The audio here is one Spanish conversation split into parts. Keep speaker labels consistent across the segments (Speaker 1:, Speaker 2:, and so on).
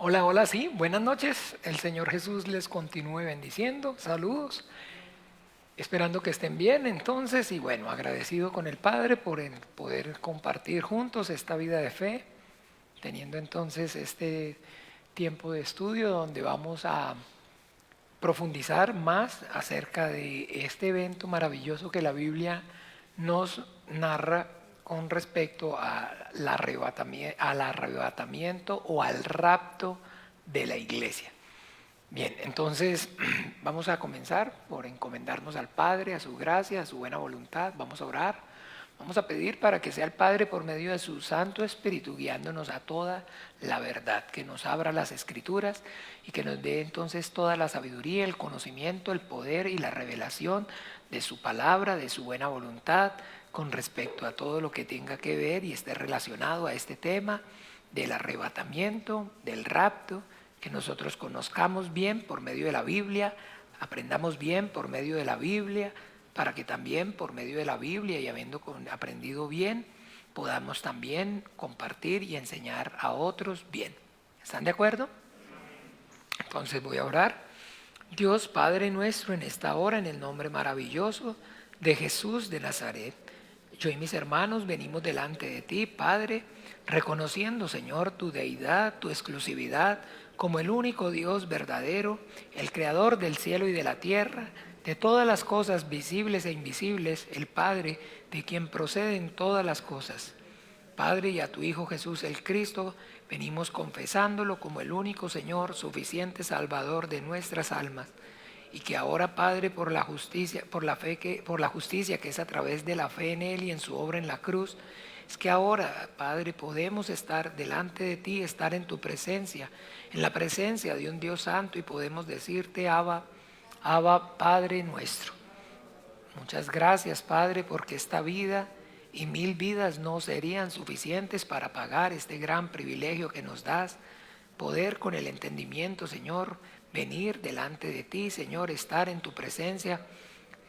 Speaker 1: Hola, hola, sí, buenas noches. El Señor Jesús les continúe bendiciendo. Saludos, esperando que estén bien entonces y bueno, agradecido con el Padre por el poder compartir juntos esta vida de fe, teniendo entonces este tiempo de estudio donde vamos a profundizar más acerca de este evento maravilloso que la Biblia nos narra con respecto al arrebatamiento o al rapto de la iglesia. Bien, entonces vamos a comenzar por encomendarnos al Padre, a su gracia, a su buena voluntad. Vamos a orar. Vamos a pedir para que sea el Padre por medio de su Santo Espíritu guiándonos a toda la verdad, que nos abra las Escrituras y que nos dé entonces toda la sabiduría, el conocimiento, el poder y la revelación de su palabra, de su buena voluntad con respecto a todo lo que tenga que ver y esté relacionado a este tema del arrebatamiento, del rapto, que nosotros conozcamos bien por medio de la Biblia, aprendamos bien por medio de la Biblia, para que también por medio de la Biblia y habiendo aprendido bien, podamos también compartir y enseñar a otros bien. ¿Están de acuerdo? Entonces voy a orar. Dios Padre nuestro, en esta hora, en el nombre maravilloso de Jesús de Nazaret, yo y mis hermanos venimos delante de ti, Padre, reconociendo, Señor, tu deidad, tu exclusividad, como el único Dios verdadero, el creador del cielo y de la tierra, de todas las cosas visibles e invisibles, el Padre, de quien proceden todas las cosas. Padre, y a tu Hijo Jesús el Cristo, venimos confesándolo como el único Señor, suficiente Salvador de nuestras almas, y que ahora, Padre, por la justicia, por la justicia que es a través de la fe en Él y en su obra en la cruz, es que ahora, Padre, podemos estar delante de ti, estar en tu presencia, en la presencia de un Dios santo, y podemos decirte, Abba, Abba, Padre nuestro. Muchas gracias, Padre, porque esta vida y 1000 vidas no serían suficientes para pagar este gran privilegio que nos das, poder con el entendimiento, Señor, venir delante de ti, Señor, estar en tu presencia,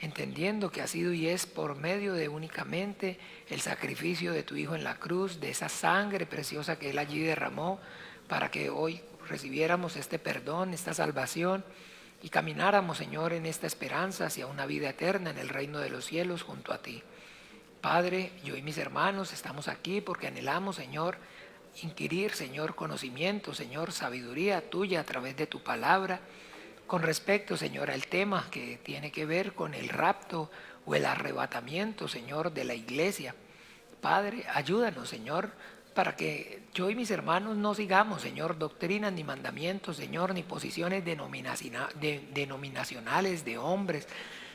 Speaker 1: entendiendo que ha sido y es por medio de únicamente el sacrificio de tu Hijo en la cruz, de esa sangre preciosa que Él allí derramó, para que hoy recibiéramos este perdón, esta salvación, y camináramos, Señor, en esta esperanza hacia una vida eterna en el reino de los cielos junto a ti. Padre, yo y mis hermanos estamos aquí porque anhelamos, Señor, inquirir, Señor, conocimiento, Señor, sabiduría tuya a través de tu palabra, con respecto, Señor, al tema que tiene que ver con el rapto o el arrebatamiento, Señor, de la iglesia. Padre, ayúdanos, Señor, para que yo y mis hermanos no sigamos, Señor, doctrinas ni mandamientos, Señor, ni posiciones denominacionales de hombres,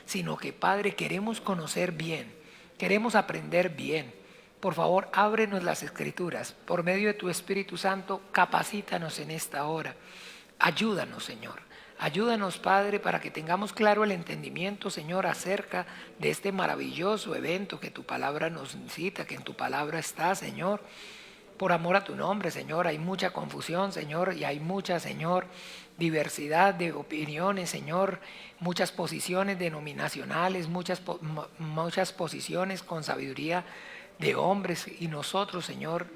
Speaker 1: sino que, Padre, queremos conocer bien, queremos aprender bien. Por favor, ábrenos las Escrituras. Por medio de tu Espíritu Santo, capacítanos en esta hora. Ayúdanos, Señor. Ayúdanos, Padre, para que tengamos claro el entendimiento, Señor, acerca de este maravilloso evento que tu palabra nos incita, que en tu palabra está, Señor. Por amor a tu nombre, Señor, hay mucha confusión, Señor, y hay mucha, Señor, diversidad de opiniones, Señor, muchas posiciones denominacionales, muchas posiciones con sabiduría de hombres, y nosotros, Señor,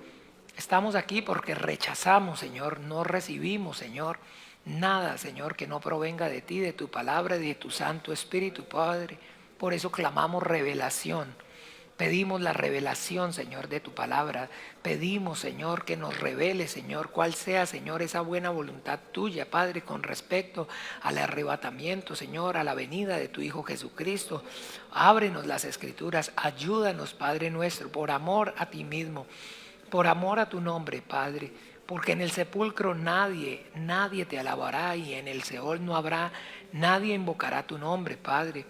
Speaker 1: estamos aquí porque rechazamos, Señor, no recibimos, Señor, nada, Señor, que no provenga de ti, de tu palabra, de tu Santo Espíritu, Padre. Por eso clamamos revelación. Pedimos la revelación, Señor, de tu palabra. Pedimos, Señor, que nos revele, Señor, cuál sea, Señor, esa buena voluntad tuya, Padre, con respecto al arrebatamiento, Señor, a la venida de tu Hijo Jesucristo. Ábrenos las Escrituras, ayúdanos, Padre nuestro, por amor a ti mismo, por amor a tu nombre, Padre, porque en el sepulcro nadie te alabará y en el Seol no habrá, nadie invocará tu nombre, Padre.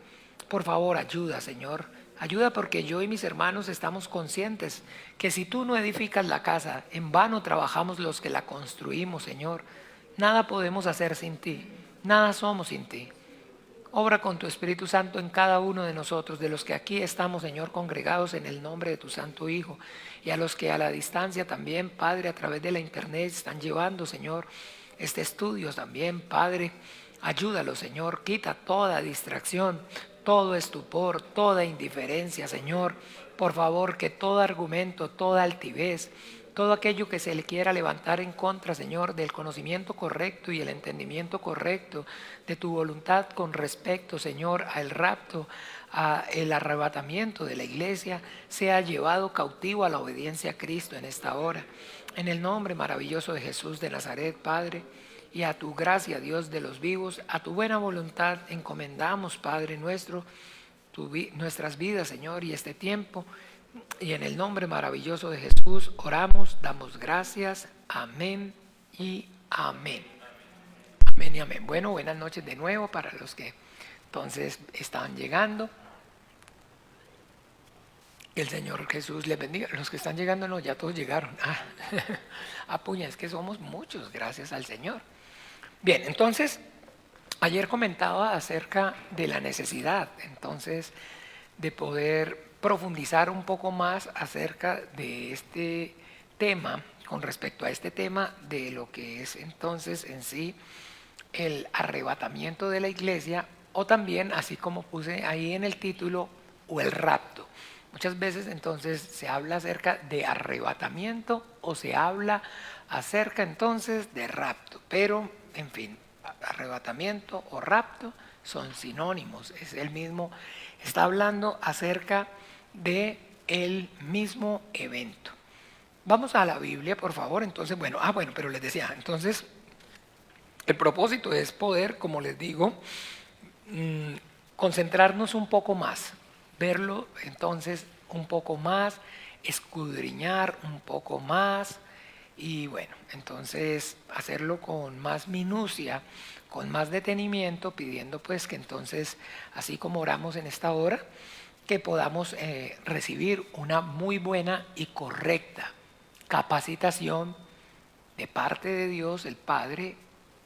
Speaker 1: Por favor, ayuda, Señor. Ayuda porque yo y mis hermanos estamos conscientes que si tú no edificas la casa, en vano trabajamos los que la construimos, Señor. Nada podemos hacer sin ti, nada somos sin ti. Obra con tu Espíritu Santo en cada uno de nosotros, de los que aquí estamos, Señor, congregados en el nombre de tu Santo Hijo, y a los que a la distancia también, Padre, a través de la internet están llevando, Señor, este estudio también, Padre. Ayúdalo, Señor, quita toda distracción, todo estupor, toda indiferencia, Señor. Por favor, que todo argumento, toda altivez, todo aquello que se le quiera levantar en contra, Señor, del conocimiento correcto y el entendimiento correcto de tu voluntad con respecto, Señor, al rapto, al arrebatamiento de la iglesia, sea llevado cautivo a la obediencia a Cristo en esta hora. En el nombre maravilloso de Jesús de Nazaret, Padre, y a tu gracia, Dios de los vivos, a tu buena voluntad encomendamos, Padre nuestro, nuestras vidas, Señor, y este tiempo. Y en el nombre maravilloso de Jesús oramos, damos gracias. Amén y amén. Amén y amén. Bueno, buenas noches de nuevo para los que entonces están llegando. El Señor Jesús les bendiga. Los que están llegando, no, ya todos llegaron. Puña, es que somos muchos, gracias al Señor. Bien, entonces, ayer comentaba acerca de la necesidad, entonces, de poder profundizar un poco más acerca de este tema, con respecto a este tema de lo que es entonces en sí el arrebatamiento de la iglesia, o también, así como puse ahí en el título, o el rapto. Muchas veces entonces se habla acerca de arrebatamiento o se habla acerca entonces de rapto, pero en fin, arrebatamiento o rapto son sinónimos, es el mismo, está hablando acerca de el mismo evento. Vamos a la Biblia, por favor. Entonces, bueno, pero les decía, entonces el propósito es poder, como les digo, concentrarnos un poco más, verlo entonces un poco más, escudriñar un poco más y bueno, entonces hacerlo con más minucia, con más detenimiento, pidiendo pues que entonces, así como oramos en esta hora, que podamos recibir una muy buena y correcta capacitación de parte de Dios, el Padre,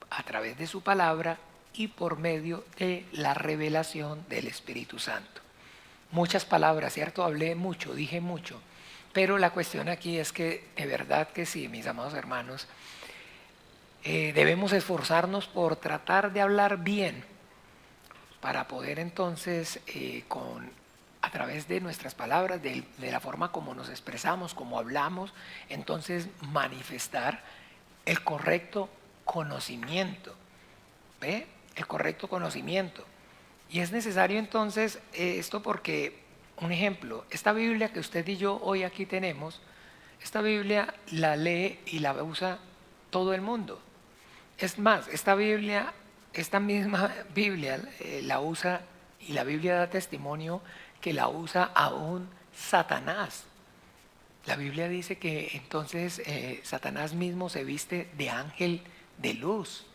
Speaker 1: a través de su palabra y por medio de la revelación del Espíritu Santo. Muchas palabras, ¿cierto? Hablé mucho, dije mucho, pero la cuestión aquí es que de verdad que sí, mis amados hermanos, debemos esforzarnos por tratar de hablar bien para poder entonces a través de nuestras palabras, de la forma como nos expresamos, como hablamos, entonces manifestar el correcto conocimiento. ¿Ve? El correcto conocimiento. Y es necesario entonces esto porque, un ejemplo, esta Biblia que usted y yo hoy aquí tenemos, esta Biblia la lee y la usa todo el mundo. Es más, esta misma Biblia la usa y la Biblia da testimonio que la usa aún Satanás. La Biblia dice que entonces Satanás mismo se viste de ángel de luz.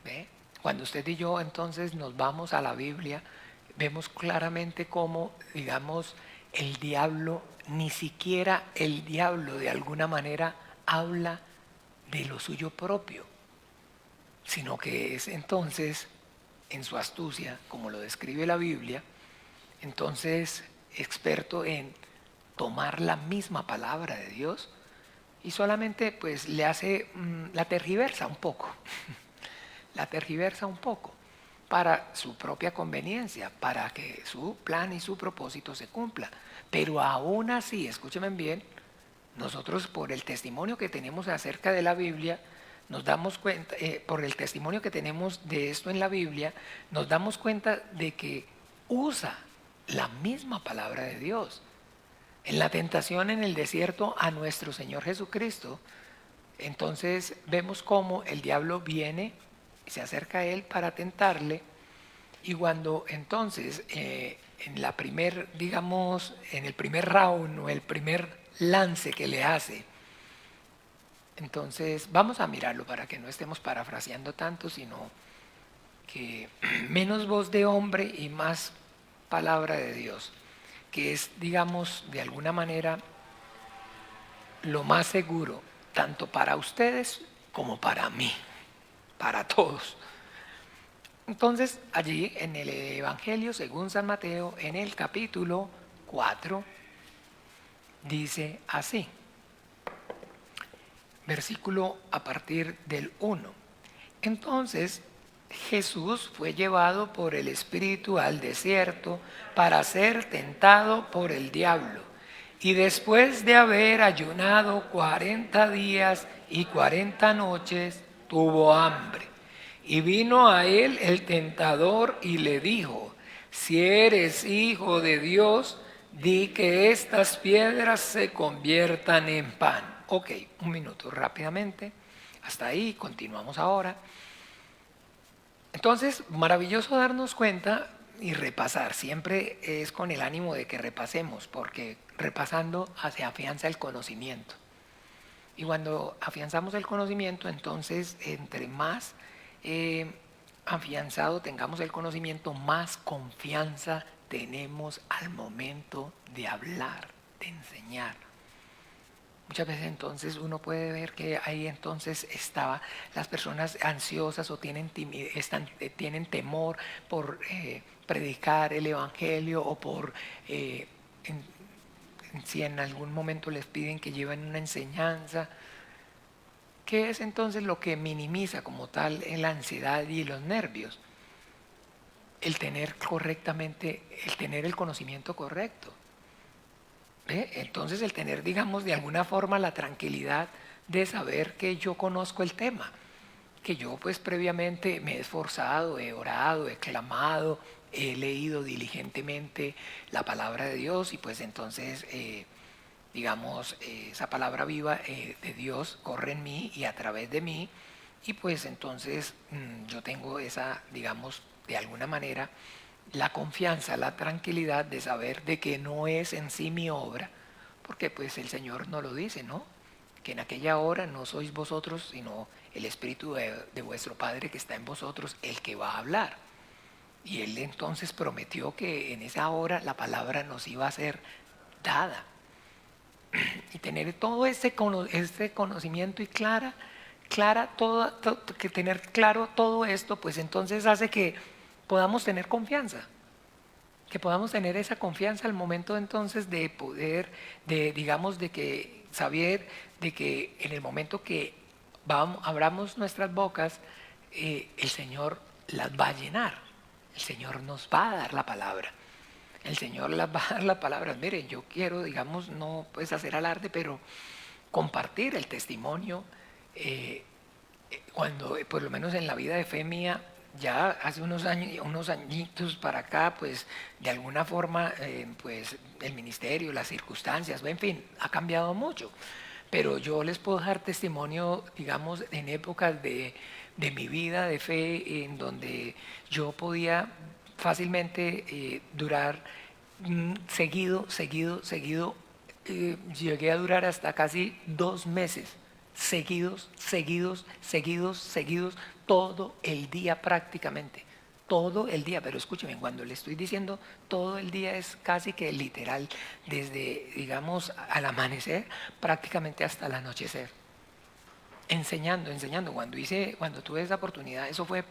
Speaker 1: ¿Ve? Cuando usted y yo entonces nos vamos a la Biblia, vemos claramente cómo, digamos, el diablo, ni siquiera el diablo de alguna manera habla de lo suyo propio, sino que es entonces, en su astucia, como lo describe la Biblia, entonces experto en tomar la misma palabra de Dios y solamente pues le hace, la tergiversa un poco. La tergiversa un poco para su propia conveniencia, para que su plan y su propósito se cumpla. Pero aún así, escúchenme bien, nosotros por el testimonio que tenemos acerca de la Biblia, nos damos cuenta, por el testimonio que tenemos de esto en la Biblia, nos damos cuenta de que usa la misma palabra de Dios. En la tentación en el desierto a nuestro Señor Jesucristo, entonces vemos cómo el diablo viene, se acerca a él para tentarle y cuando entonces en el primer round o el primer lance que le hace, entonces vamos a mirarlo para que no estemos parafraseando tanto, sino que menos voz de hombre y más palabra de Dios, que es, digamos, de alguna manera lo más seguro, tanto para ustedes como para mí, para todos. Entonces, allí en el Evangelio según San Mateo, en el capítulo 4, dice así, versículo a partir del 1. Entonces, Jesús fue llevado por el Espíritu al desierto para ser tentado por el diablo. Y después de haber ayunado 40 días y 40 noches, tuvo hambre. Y vino a él el tentador y le dijo: si eres hijo de Dios, di que estas piedras se conviertan en pan. Ok, un minuto rápidamente. Hasta ahí, continuamos ahora. Entonces, maravilloso darnos cuenta y repasar. Siempre es con el ánimo de que repasemos, porque repasando se afianza el conocimiento. Y cuando afianzamos el conocimiento, entonces entre más afianzado tengamos el conocimiento, más confianza tenemos al momento de hablar, de enseñar. Muchas veces entonces uno puede ver que ahí entonces estaba las personas ansiosas o tienen temor por predicar el evangelio o por si en algún momento les piden que lleven una enseñanza. ¿Qué es entonces lo que minimiza como tal la ansiedad y los nervios? El tener el conocimiento correcto. Entonces el tener, digamos, de alguna forma la tranquilidad de saber que yo conozco el tema, que yo pues previamente me he esforzado, he orado, he clamado, he leído diligentemente la palabra de Dios y pues entonces digamos esa palabra viva de Dios corre en mí y a través de mí y pues entonces yo tengo esa, digamos, de alguna manera la confianza, la tranquilidad de saber de que no es en sí mi obra, porque pues el Señor nos lo dice, ¿no? Que en aquella hora no sois vosotros, sino el Espíritu de vuestro Padre que está en vosotros, el que va a hablar. Y Él entonces prometió que en esa hora la palabra nos iba a ser dada. Y tener todo ese conocimiento y que tener claro todo esto, pues entonces hace que podamos tener confianza, que podamos tener esa confianza al momento entonces de poder, digamos, de que saber de que en el momento que abramos nuestras bocas, el Señor las va a llenar, el Señor nos va a dar la palabra. El Señor las va a dar la palabra. Mire, yo quiero, digamos, no pues hacer alarde, pero compartir el testimonio cuando, por lo menos en la vida de fe mía, ya hace unos años, unos añitos para acá, pues de alguna forma, pues el ministerio, las circunstancias, en fin, ha cambiado mucho. Pero yo les puedo dar testimonio, digamos, en épocas de mi vida de fe, en donde yo podía fácilmente durar seguido, llegué a durar hasta casi 2 meses seguidos, todo el día prácticamente, todo el día. Pero escúcheme, cuando le estoy diciendo todo el día es casi que literal, desde, digamos, al amanecer prácticamente hasta el anochecer. Enseñando. Cuando tuve esa oportunidad, eso fue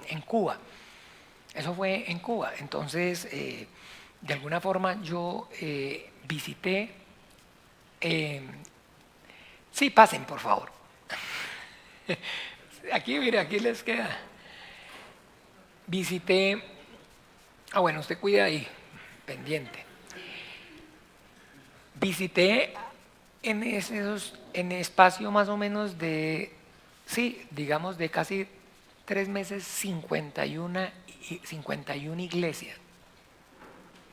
Speaker 1: en Cuba. Eso fue en Cuba. Entonces, de alguna forma yo visité. Sí, pasen, por favor. Aquí, mire, aquí les queda. Visité. Bueno, usted cuida ahí, pendiente. Visité en espacio más o menos de, sí, digamos de casi 3 meses, 51 iglesias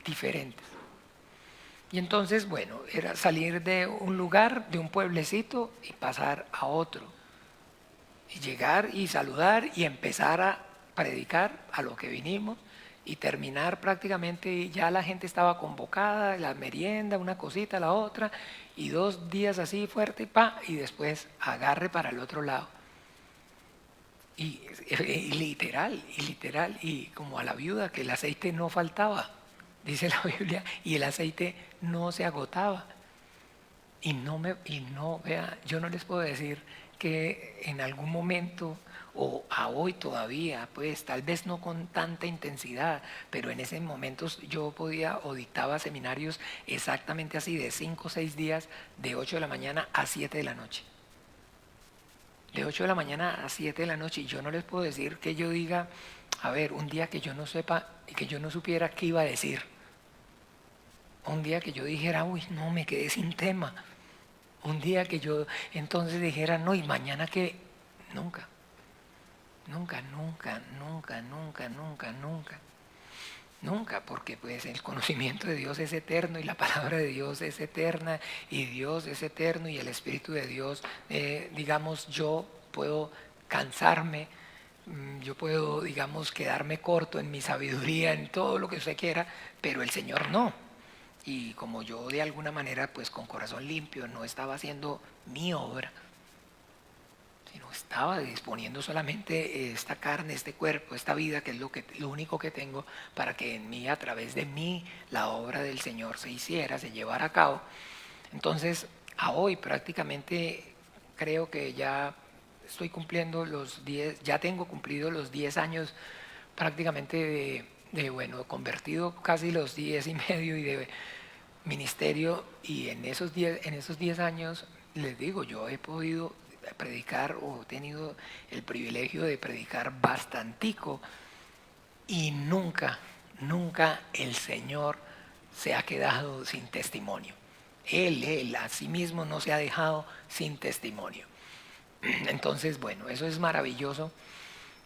Speaker 1: diferentes. Y entonces, bueno, era salir de un lugar, de un pueblecito y pasar a otro. Y llegar y saludar y empezar a predicar a lo que vinimos y terminar prácticamente, ya la gente estaba convocada, la merienda, una cosita, la otra, y 2 días así fuerte, y después agarre para el otro lado. Y literal, y como a la viuda, que el aceite no faltaba, dice la Biblia, y el aceite no se agotaba. Vea, yo no les puedo decir que en algún momento o a hoy todavía, pues tal vez no con tanta intensidad, pero en ese momento yo podía o dictaba seminarios exactamente así, de 5 o 6 días, de 8 de la mañana a 7 de la noche. De 8 de la mañana a 7 de la noche, y yo no les puedo decir que yo diga, a ver, un día que yo no sepa y que yo no supiera qué iba a decir. Un día que yo dijera, uy, no, me quedé sin tema. Un día que yo entonces dijera, no, ¿y mañana qué? Nunca, nunca, nunca, nunca, nunca, nunca, nunca. Nunca, porque pues el conocimiento de Dios es eterno y la palabra de Dios es eterna y Dios es eterno y el Espíritu de Dios, digamos, yo puedo cansarme, yo puedo, digamos, quedarme corto en mi sabiduría, en todo lo que usted quiera, pero el Señor no. Y como yo de alguna manera, pues con corazón limpio, no estaba haciendo mi obra, sino estaba disponiendo solamente esta carne, este cuerpo, esta vida, que es lo único que tengo, para que en mí, a través de mí, la obra del Señor se hiciera, se llevara a cabo. Entonces, a hoy prácticamente creo que ya estoy cumpliendo los 10, ya tengo cumplido los 10 años prácticamente bueno, convertido casi los 10 y medio y de ministerio, y en esos 10 años, les digo, yo he podido predicar o he tenido el privilegio de predicar bastantico y nunca, nunca el Señor se ha quedado sin testimonio. Él a sí mismo no se ha dejado sin testimonio. Entonces, bueno, eso es maravilloso,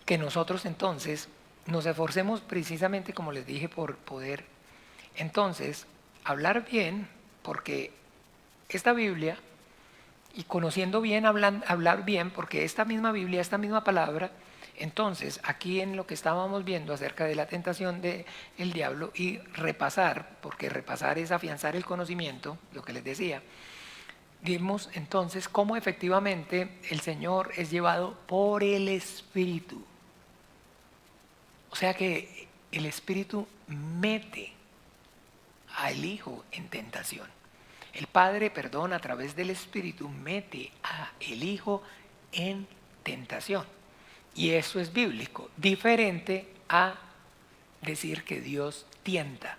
Speaker 1: que nosotros entonces nos esforcemos precisamente, como les dije, por poder entonces hablar bien, porque esta Biblia, y conociendo bien, hablar bien, porque esta misma Biblia, esta misma palabra, entonces aquí en lo que estábamos viendo acerca de la tentación del diablo y repasar, porque repasar es afianzar el conocimiento, lo que les decía, vimos entonces cómo efectivamente el Señor es llevado por el Espíritu. O sea que el Espíritu mete al Hijo en tentación. El Padre, perdón, a través del Espíritu mete al Hijo en tentación. Y eso es bíblico, diferente a decir que Dios tienta.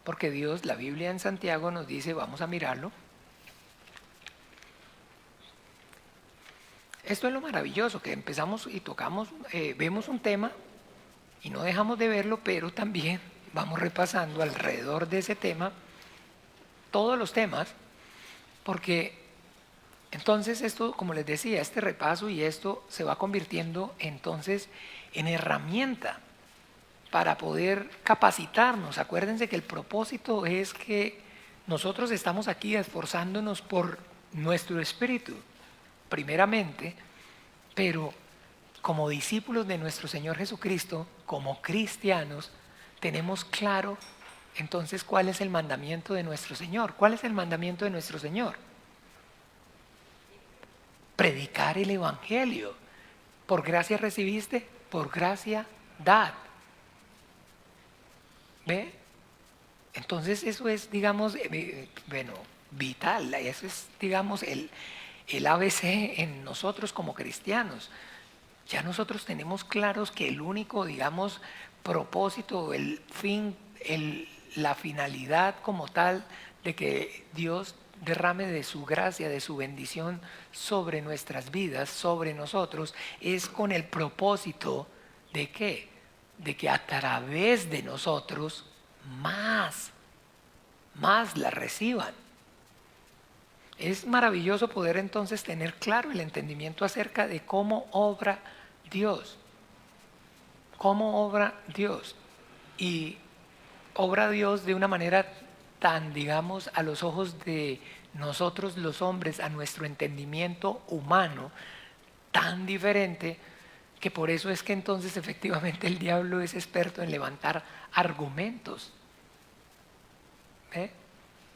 Speaker 1: Porque Dios, la Biblia en Santiago nos dice, vamos a mirarlo. Esto es lo maravilloso, que empezamos y tocamos, vemos un tema y no dejamos de verlo, pero también vamos repasando alrededor de ese tema todos los temas, porque entonces esto, como les decía, este repaso y esto se va convirtiendo entonces en herramienta para poder capacitarnos. Acuérdense que el propósito es que nosotros estamos aquí esforzándonos por nuestro espíritu, primeramente, pero como discípulos de nuestro Señor Jesucristo, como cristianos, tenemos claro entonces cuál es el mandamiento de nuestro Señor. ¿Cuál es el mandamiento de nuestro Señor? Predicar el Evangelio. Por gracia recibiste, por gracia dad. ¿Ve? Entonces eso es, digamos, bueno, vital. Eso es, digamos, el ABC en nosotros como cristianos. Ya nosotros tenemos claros que el único, digamos, propósito, el fin, la finalidad como tal de que Dios derrame de su gracia, de su bendición sobre nuestras vidas, sobre nosotros, es con el propósito de ¿qué? De que a través de nosotros más la reciban. Es maravilloso poder entonces tener claro el entendimiento acerca de cómo obra Dios. Cómo obra Dios. Y obra Dios de una manera tan, digamos, a los ojos de nosotros los hombres, a nuestro entendimiento humano, tan diferente, que por eso es que entonces efectivamente el diablo es experto en levantar argumentos. ¿Eh?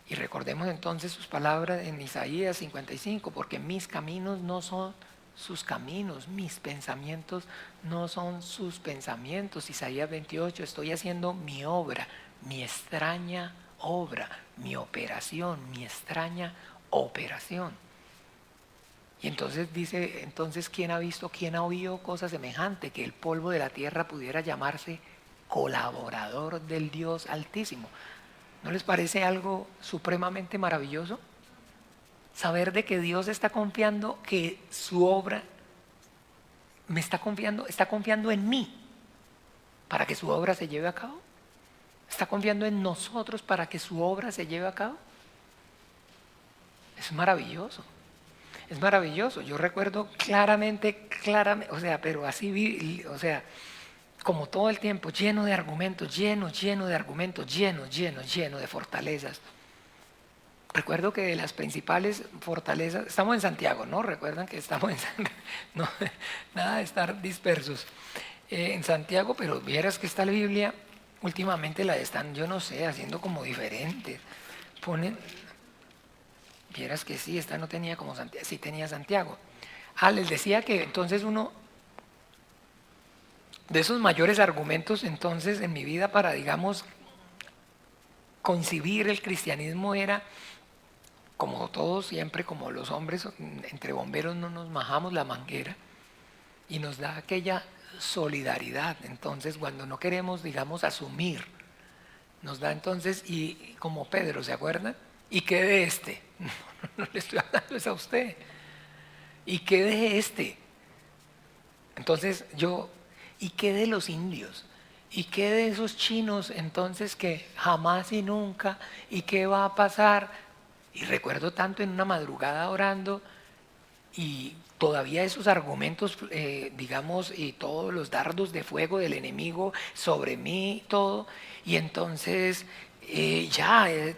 Speaker 1: Y recordemos entonces sus palabras en Isaías 55, porque mis caminos no son sus caminos, mis pensamientos no son sus pensamientos. Isaías 28, estoy haciendo mi obra, mi extraña obra, mi operación, mi extraña operación. Y entonces dice, entonces ¿quién ha visto, quién ha oído cosa semejante? Que el polvo de la tierra pudiera llamarse colaborador del Dios Altísimo. ¿No les parece algo supremamente maravilloso? Saber de que Dios está confiando, que su obra me está confiando en mí para que su obra se lleve a cabo. ¿Está confiando en nosotros para que su obra se lleve a cabo? Es maravilloso. Es maravilloso. Yo recuerdo claramente, o sea, pero así vi, o sea, como todo el tiempo, lleno de argumentos, lleno de argumentos, lleno de fortalezas. Recuerdo que de las principales fortalezas, estamos en Santiago, ¿no? Recuerdan que estamos en Santiago, no, nada de estar dispersos. En Santiago, pero vieras que está la Biblia, últimamente la están, yo no sé, haciendo como diferente. Ponen, vieras que sí, esta no tenía como Santiago, sí tenía Santiago. Les decía que entonces uno de esos mayores argumentos entonces en mi vida para, digamos, concebir el cristianismo era, como todos siempre, como los hombres, entre bomberos no nos majamos la manguera y nos da aquella solidaridad. Entonces, cuando no queremos, digamos, asumir, nos da entonces, y como Pedro, ¿se acuerdan? ¿Y qué de este? No le estoy hablando es a usted. ¿Y qué de este? Entonces ¿y qué de los indios? ¿Y qué de esos chinos entonces que jamás y nunca? ¿Y qué va a pasar? Y recuerdo tanto en una madrugada orando y todavía esos argumentos, digamos, y todos los dardos de fuego del enemigo sobre mí, todo. Y entonces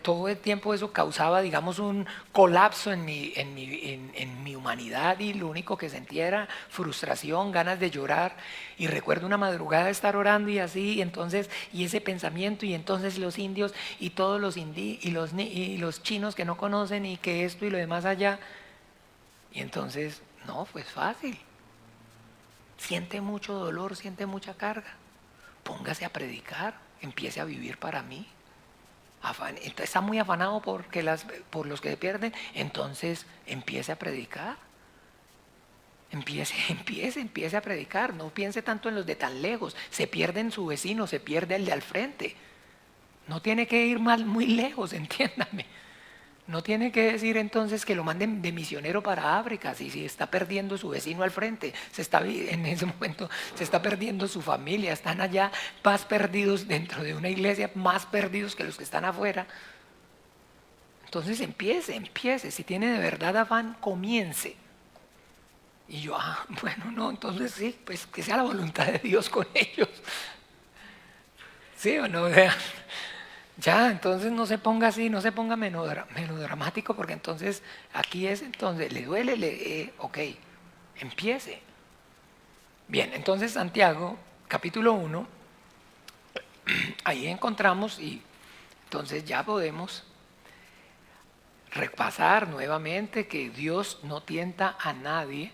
Speaker 1: todo el tiempo eso causaba, digamos, un colapso en mi humanidad y lo único que sentía era frustración, ganas de llorar. Y recuerdo una madrugada estar orando y así, y entonces, y ese pensamiento, y entonces los indios y todos y los chinos que no conocen y que esto y lo demás allá. Y entonces, no, pues fácil. Siente mucho dolor, siente mucha carga. Póngase a predicar, empiece a vivir para mí. Está muy afanado por los que se pierden, entonces empiece a predicar. Empiece a predicar. No piense tanto en los de tan lejos. Se pierde en su vecino, se pierde el de al frente. No tiene que ir muy lejos, entiéndame. No tiene que decir entonces que lo manden de misionero para África, si está perdiendo su vecino al frente, en ese momento se está perdiendo su familia, están allá más perdidos dentro de una iglesia, más perdidos que los que están afuera. Entonces empiece, si tiene de verdad afán, comience. Y yo, bueno, no, entonces sí, pues que sea la voluntad de Dios con ellos. ¿Sí o no? Ya, entonces no se ponga así, no se ponga melodramático, porque entonces aquí entonces, le duele, ok, empiece. Bien, entonces Santiago, capítulo 1, ahí encontramos y entonces ya podemos repasar nuevamente que Dios no tienta a nadie.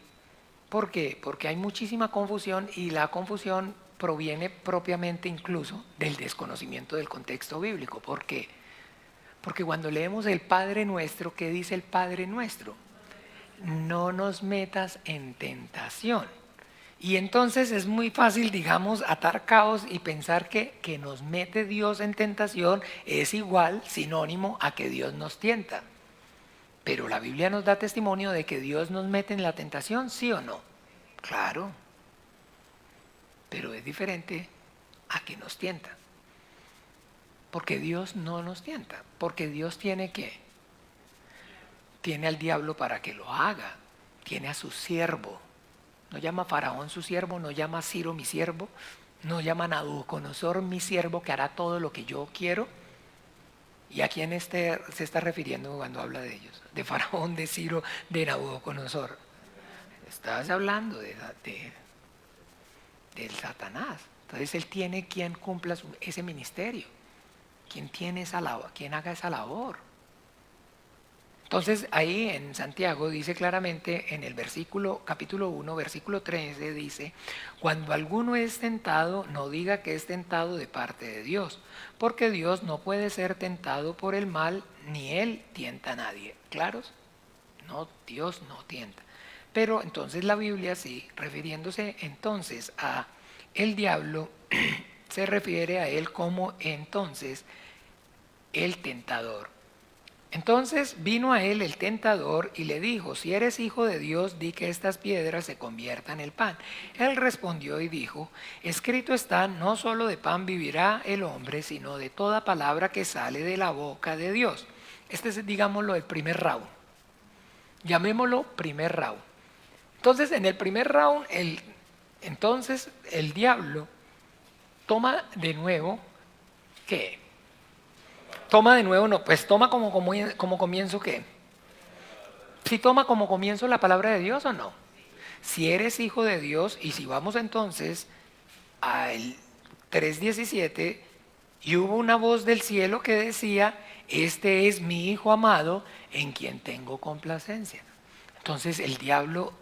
Speaker 1: ¿Por qué? Porque hay muchísima confusión y la confusión proviene propiamente incluso del desconocimiento del contexto bíblico. ¿Por qué? Porque cuando leemos el Padre Nuestro, ¿qué dice el Padre Nuestro? No nos metas en tentación. Y entonces es muy fácil, digamos, atar cabos y pensar que nos mete Dios en tentación es igual, sinónimo a que Dios nos tienta. Pero la Biblia nos da testimonio de que Dios nos mete en la tentación, ¿sí o no? Claro. Pero es diferente a que nos tienta. Porque Dios no nos tienta. Porque Dios tiene al diablo para que lo haga. Tiene a su siervo. No llama a Faraón su siervo, no llama a Ciro mi siervo, no llama a Nabucodonosor mi siervo que hará todo lo que yo quiero. ¿Y a quién se está refiriendo cuando habla de ellos? De Faraón, de Ciro, de Nabucodonosor. Estás hablando del Satanás. Entonces él tiene quien cumpla ese ministerio, quien haga esa labor. Entonces ahí en Santiago dice claramente en el capítulo 1, versículo 13 dice: cuando alguno es tentado, no diga que es tentado de parte de Dios, porque Dios no puede ser tentado por el mal, ni Él tienta a nadie. ¿Claros? No, Dios no tienta. Pero entonces la Biblia sí, refiriéndose entonces a el diablo, se refiere a él como entonces el tentador. Entonces vino a él el tentador y le dijo, si eres hijo de Dios, di que estas piedras se conviertan en pan. Él respondió y dijo, escrito está, no solo de pan vivirá el hombre, sino de toda palabra que sale de la boca de Dios. Este es, digámoslo, el primer round. Llamémoslo primer round. Entonces, en el primer round, entonces el diablo toma de nuevo, ¿qué? Toma de nuevo, no, pues toma como comienzo, ¿qué? Si toma como comienzo la palabra de Dios o no. Si eres hijo de Dios, y si vamos entonces al 3:17, y hubo una voz del cielo que decía, este es mi hijo amado en quien tengo complacencia. Entonces el diablo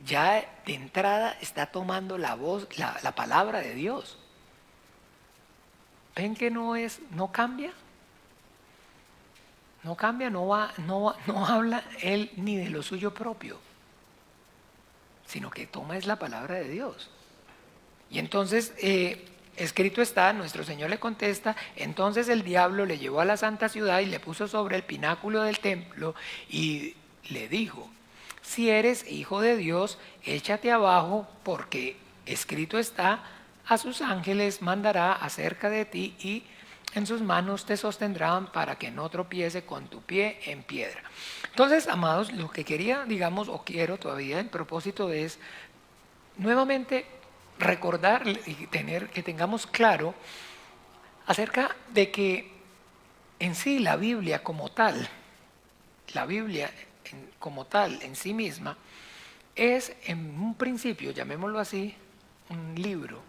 Speaker 1: ya de entrada está tomando la voz, la palabra de Dios. ¿Ven que no cambia? No cambia, no habla él ni de lo suyo propio, sino que toma es la palabra de Dios. Y entonces, escrito está, nuestro Señor le contesta, entonces el diablo le llevó a la santa ciudad y le puso sobre el pináculo del templo y le dijo, si eres hijo de Dios, échate abajo porque escrito está, a sus ángeles mandará acerca de ti y en sus manos te sostendrán para que no tropiece con tu pie en piedra. Entonces, amados, lo que quería, digamos, o quiero todavía, el propósito es nuevamente recordar y que tengamos claro acerca de que en sí la Biblia como tal, la Biblia como tal en sí misma, es en un principio, llamémoslo así, un libro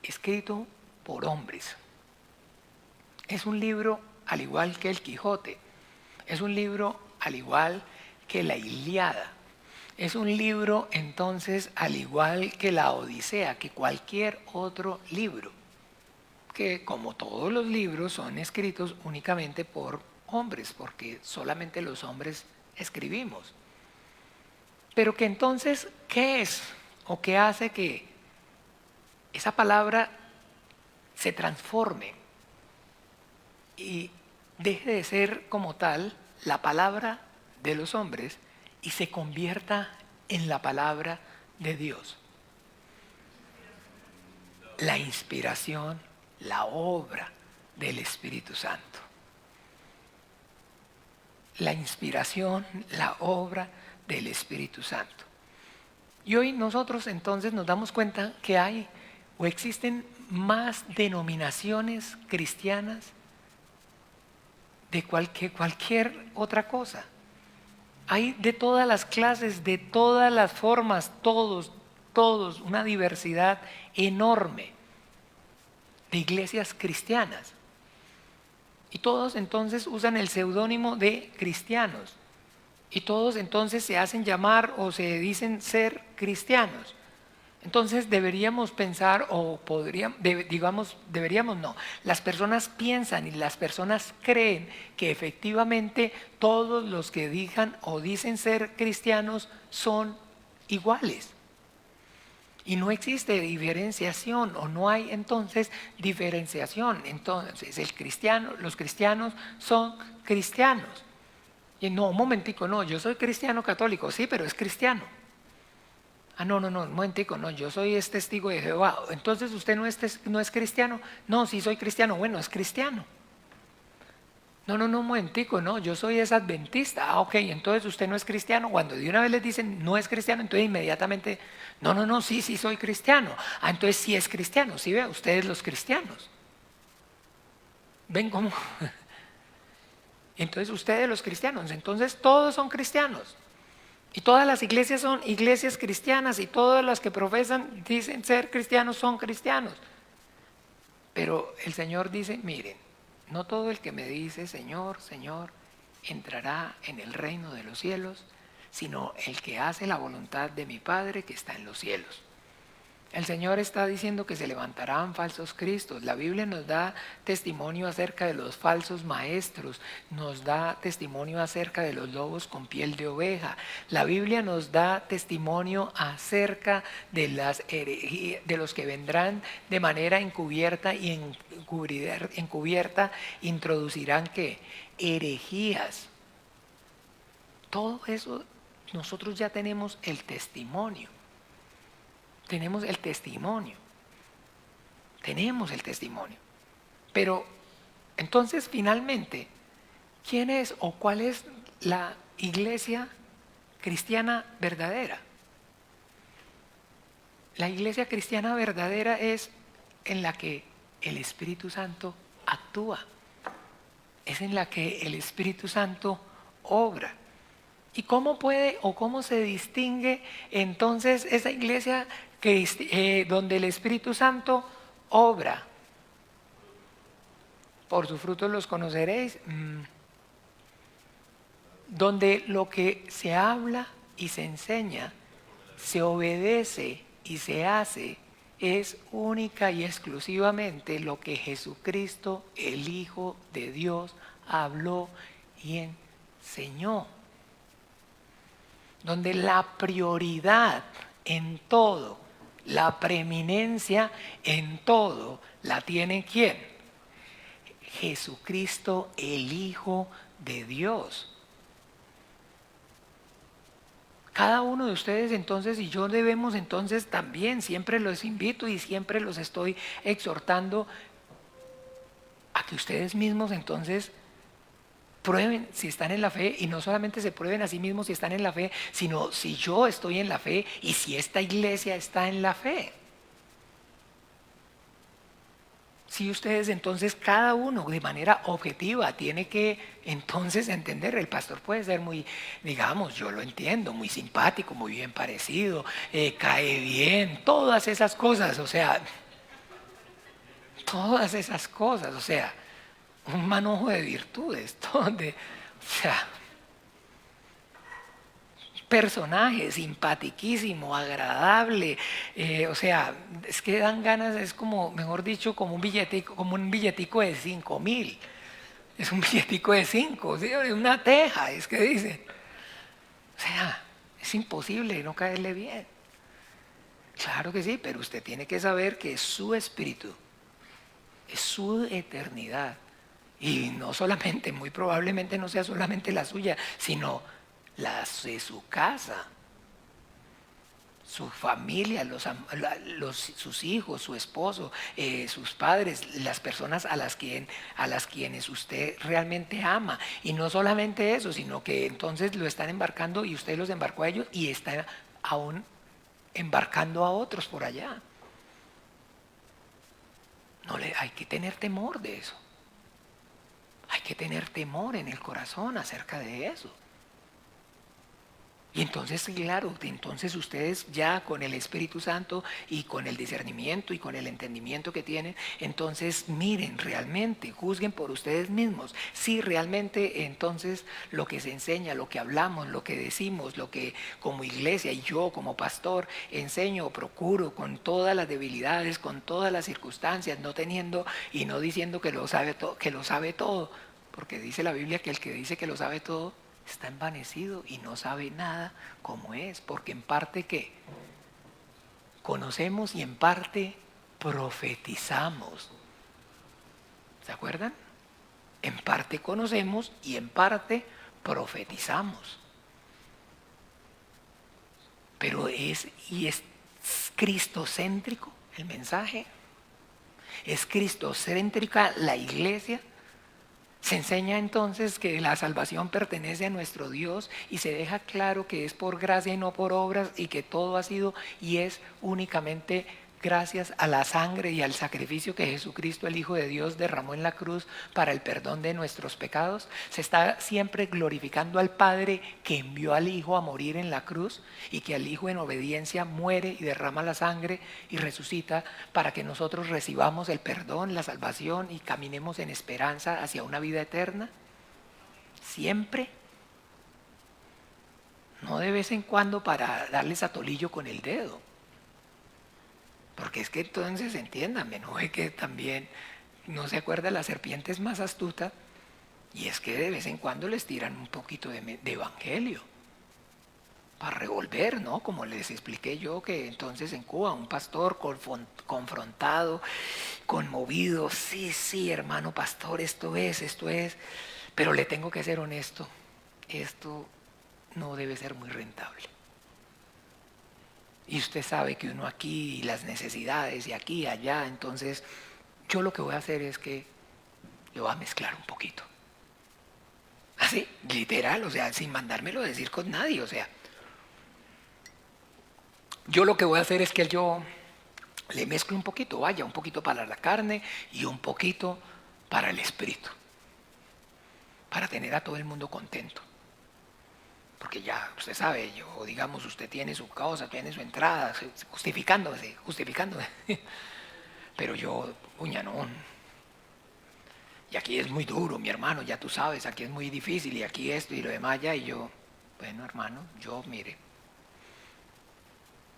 Speaker 1: escrito por hombres. Es un libro al igual que el Quijote, es un libro al igual que la Ilíada, es un libro entonces al igual que la Odisea, que cualquier otro libro, que como todos los libros son escritos únicamente por hombres, porque solamente los hombres escribimos. Pero que entonces, ¿qué es o qué hace que esa palabra se transforme y deje de ser como tal la palabra de los hombres y se convierta en la palabra de Dios? La inspiración, la obra del Espíritu Santo. La inspiración, la obra del Espíritu Santo. Y hoy nosotros entonces nos damos cuenta que hay o existen más denominaciones cristianas de cualquier otra cosa. Hay de todas las clases, de todas las formas, todos, una diversidad enorme de iglesias cristianas. Y todos entonces usan el seudónimo de cristianos. Y todos entonces se hacen llamar o se dicen ser cristianos. Entonces deberíamos pensar deberíamos no. Las personas piensan y las personas creen que efectivamente todos los que digan o dicen ser cristianos son iguales. Y no existe diferenciación o no hay entonces diferenciación. Entonces los cristianos son cristianos. Y no, un momentico, no, yo soy cristiano católico, sí, pero es cristiano. No, un momentico, no, yo soy testigo de Jehová. Entonces usted no es cristiano. No, sí soy cristiano, bueno, es cristiano. No, un momentico, no, yo soy adventista. Ok, entonces usted no es cristiano. Cuando de una vez les dicen no es cristiano, entonces inmediatamente, no, sí soy cristiano. Entonces sí es cristiano, sí ve, ustedes los cristianos. ¿Ven cómo? Entonces ustedes los cristianos, entonces todos son cristianos. Y todas las iglesias son iglesias cristianas y todas las que profesan, dicen ser cristianos, son cristianos. Pero el Señor dice, miren, no todo el que me dice Señor, Señor, entrará en el reino de los cielos, sino el que hace la voluntad de mi Padre que está en los cielos. El Señor está diciendo que se levantarán falsos cristos. La Biblia nos da testimonio acerca de los falsos maestros, nos da testimonio acerca de los lobos con piel de oveja. La Biblia nos da testimonio acerca de de los que vendrán de manera encubierta y encubierta introducirán ¿qué? Herejías. Todo eso nosotros ya tenemos el testimonio. Tenemos el testimonio. Tenemos el testimonio. Pero entonces finalmente, ¿quién es o cuál es la iglesia cristiana verdadera? La iglesia cristiana verdadera es en la que el Espíritu Santo actúa. Es en la que el Espíritu Santo obra. ¿Y cómo puede o cómo se distingue entonces esa iglesia donde el Espíritu Santo obra? Por sus frutos los conoceréis. Donde lo que se habla y se enseña, se obedece y se hace, es única y exclusivamente lo que Jesucristo, el Hijo de Dios, habló y enseñó. Donde la prioridad en todo, la preeminencia en todo, la tiene ¿quién? Jesucristo, el Hijo de Dios. Cada uno de ustedes entonces y yo debemos entonces también, siempre los invito y siempre los estoy exhortando a que ustedes mismos entonces prueben si están en la fe, y no solamente se prueben a sí mismos si están en la fe, sino si yo estoy en la fe y si esta iglesia está en la fe. Si ustedes entonces cada uno de manera objetiva tiene que entonces entender, el pastor puede ser muy, digamos, yo lo entiendo, muy simpático, muy bien parecido, cae bien, todas esas cosas, o sea, todas esas cosas, o sea, un manojo de virtudes, donde, o sea, personaje simpatiquísimo, agradable, o sea, es que dan ganas, es como, mejor dicho, como un billetico de 5.000, es un billetico de 5, ¿sí? Una teja, es que dicen, o sea, es imposible no caerle bien. Claro que sí, pero usted tiene que saber que es su espíritu, es su eternidad. Y no solamente, muy probablemente no sea solamente la suya, sino la de su casa, su familia, sus hijos, su esposo, sus padres, las personas a las quienes usted realmente ama. Y no solamente eso, sino que entonces lo están embarcando y usted los embarcó a ellos y está aún embarcando a otros por allá. Hay que tener temor de eso. Hay que tener temor en el corazón acerca de eso. Y entonces, claro, entonces ustedes ya con el Espíritu Santo y con el discernimiento y con el entendimiento que tienen, entonces miren realmente, juzguen por ustedes mismos. Si realmente entonces lo que se enseña, lo que hablamos, lo que decimos, lo que como iglesia y yo como pastor enseño o procuro con todas las debilidades, con todas las circunstancias, no teniendo y no diciendo que lo sabe todo, porque dice la Biblia que el que dice que lo sabe todo está envanecido y no sabe nada cómo es, porque en parte ¿qué? Conocemos y en parte profetizamos. ¿Se acuerdan? En parte conocemos y en parte profetizamos. Pero es cristocéntrico el mensaje. Es cristocéntrica la iglesia. Se enseña entonces que la salvación pertenece a nuestro Dios y se deja claro que es por gracia y no por obras y que todo ha sido y es únicamente gracias a la sangre y al sacrificio que Jesucristo, el Hijo de Dios, derramó en la cruz para el perdón de nuestros pecados. Se está siempre glorificando al Padre que envió al Hijo a morir en la cruz y que al Hijo en obediencia muere y derrama la sangre y resucita para que nosotros recibamos el perdón, la salvación y caminemos en esperanza hacia una vida eterna. Siempre. No de vez en cuando para darles atolillo con el dedo. Porque es que entonces, entiéndame, ¿no es que también no se acuerda la serpiente es más astuta? Y es que de vez en cuando les tiran un poquito de evangelio para revolver, ¿no? Como les expliqué yo, que entonces en Cuba un pastor confrontado, conmovido, sí, sí, hermano pastor, esto es, pero le tengo que ser honesto, esto no debe ser muy rentable. Y usted sabe que uno aquí, y las necesidades, y aquí, y allá, entonces yo lo que voy a hacer es que lo voy a mezclar un poquito. Así, literal, o sea, sin mandármelo a decir con nadie, o sea, yo lo que voy a hacer es que yo le mezclo un poquito, vaya, un poquito para la carne y un poquito para el espíritu, para tener a todo el mundo contento. Porque ya usted sabe, yo digamos, usted tiene su causa, tiene su entrada, justificándose. Pero yo, uña, no. Y aquí es muy duro, mi hermano, ya tú sabes, aquí es muy difícil y aquí esto y lo demás ya. Y yo, bueno, hermano, yo mire,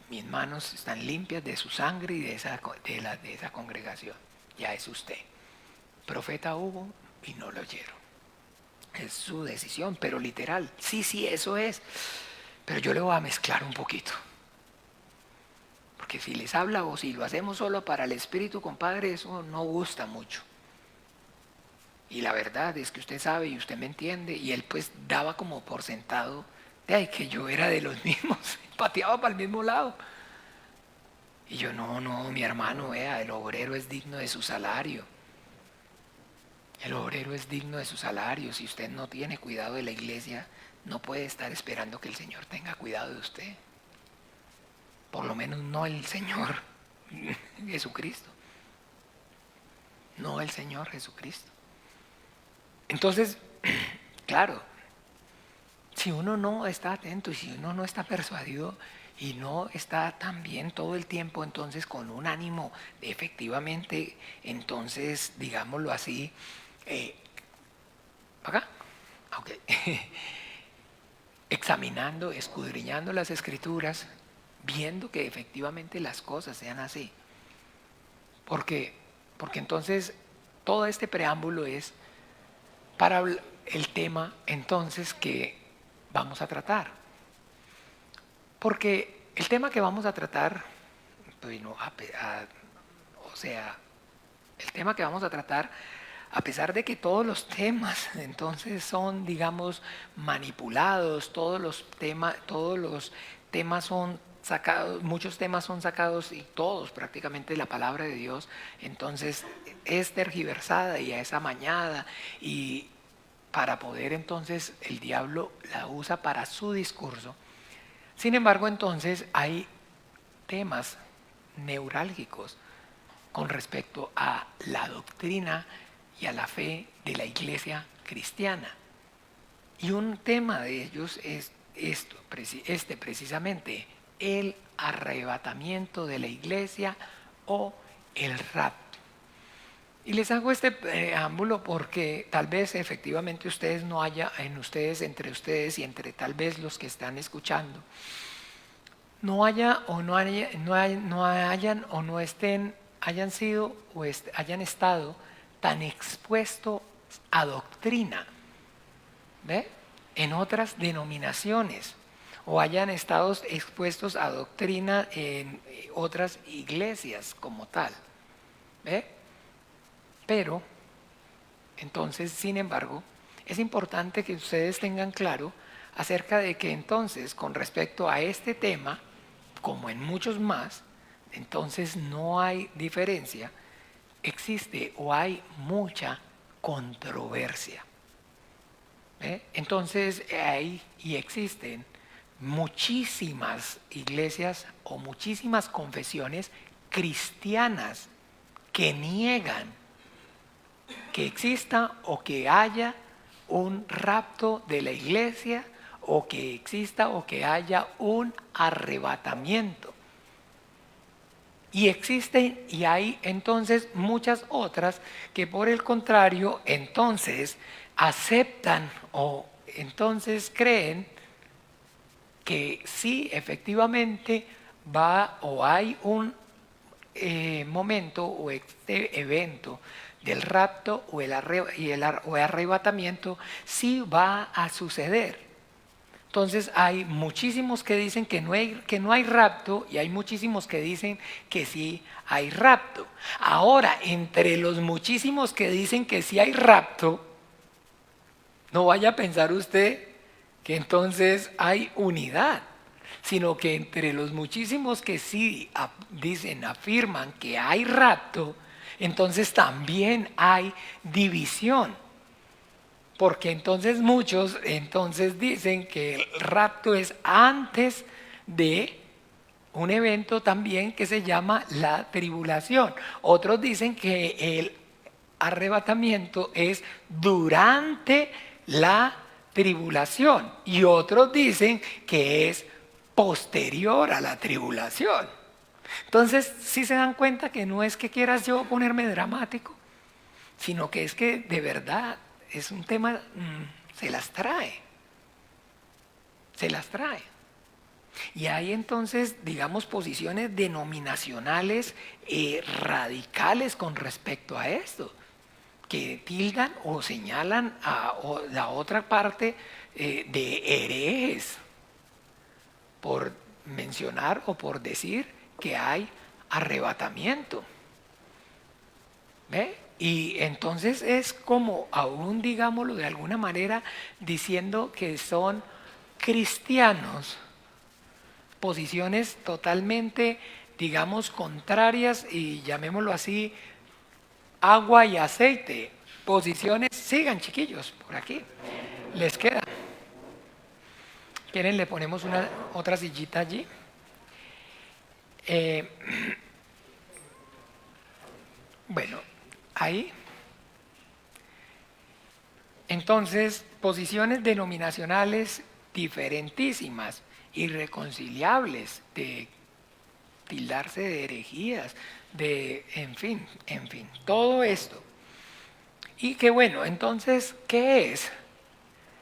Speaker 1: mis manos están limpias de su sangre y de esa congregación. Ya es usted. Profeta hubo y no lo oyeron. Es su decisión, pero literal, sí, sí, eso es. Pero yo le voy a mezclar un poquito. Porque si les habla o si lo hacemos solo para el espíritu, compadre, eso no gusta mucho. Y la verdad es que usted sabe y usted me entiende. Y él pues daba como por sentado de que yo era de los mismos, pateaba para el mismo lado. Y yo, no, mi hermano, vea, el obrero es digno de su salario. El obrero es digno de su salario. Si usted no tiene cuidado de la iglesia, no puede estar esperando que el Señor tenga cuidado de usted. Por lo menos no el Señor Jesucristo. No el Señor Jesucristo. Entonces, claro, si uno no está atento y si uno no está persuadido y no está también todo el tiempo entonces con un ánimo de efectivamente, entonces, digámoslo así, ¿acá? Ok. Examinando, escudriñando las escrituras, viendo que efectivamente las cosas sean así. Porque entonces todo este preámbulo es para el tema entonces que vamos a tratar. Porque el tema que vamos a tratar, bueno, o sea, el tema que vamos a tratar, a pesar de que todos los temas entonces son, digamos, manipulados, todos los temas son sacados, muchos temas son sacados y todos prácticamente la palabra de Dios, entonces es tergiversada y es amañada y para poder entonces el diablo la usa para su discurso. Sin embargo, entonces hay temas neurálgicos con respecto a la doctrina y a la fe de la iglesia cristiana. Y un tema de ellos es este precisamente, el arrebatamiento de la iglesia o el rapto. Y les hago este preámbulo porque tal vez efectivamente ustedes no haya en ustedes, entre ustedes y entre tal vez los que están escuchando, no haya o no hayan o no estén, hayan sido o hayan estado tan expuestos a doctrina, ¿ve? En otras denominaciones o hayan estado expuestos a doctrina en otras iglesias como tal, ¿ve? Pero entonces, sin embargo, es importante que ustedes tengan claro acerca de que entonces, con respecto a este tema, como en muchos más, entonces no hay diferencia, existe o hay mucha controversia. Entonces hay y existen muchísimas iglesias o muchísimas confesiones cristianas que niegan que exista o que haya un rapto de la iglesia o que exista o que haya un arrebatamiento. Y existen y hay entonces muchas otras que por el contrario entonces aceptan o entonces creen que sí efectivamente va o hay un momento o este evento del rapto o el arrebatamiento sí va a suceder. Entonces hay muchísimos que dicen que no hay rapto y hay muchísimos que dicen que sí hay rapto. Ahora, entre los muchísimos que dicen que sí hay rapto, no vaya a pensar usted que entonces hay unidad, sino que entre los muchísimos que sí afirman que hay rapto, entonces también hay división. Porque entonces muchos dicen que el rapto es antes de un evento también que se llama la tribulación. Otros dicen que el arrebatamiento es durante la tribulación y otros dicen que es posterior a la tribulación. Entonces, sí se dan cuenta que no es que quieras yo ponerme dramático, sino que es que de verdad es un tema, se las trae. Y hay entonces, digamos, posiciones denominacionales radicales con respecto a esto, que tildan o señalan a la otra parte de herejes por mencionar o por decir que hay arrebatamiento. ¿Ve? Y entonces es como aún, digámoslo de alguna manera, diciendo que son cristianos, posiciones totalmente, digamos, contrarias y llamémoslo así, agua y aceite, posiciones, sigan chiquillos, por aquí, les queda. ¿Quieren? Le ponemos otra sillita allí. Bueno, ahí. Entonces, posiciones denominacionales diferentísimas, irreconciliables, de tildarse de herejías, en fin, todo esto. Y que bueno, entonces, ¿qué es?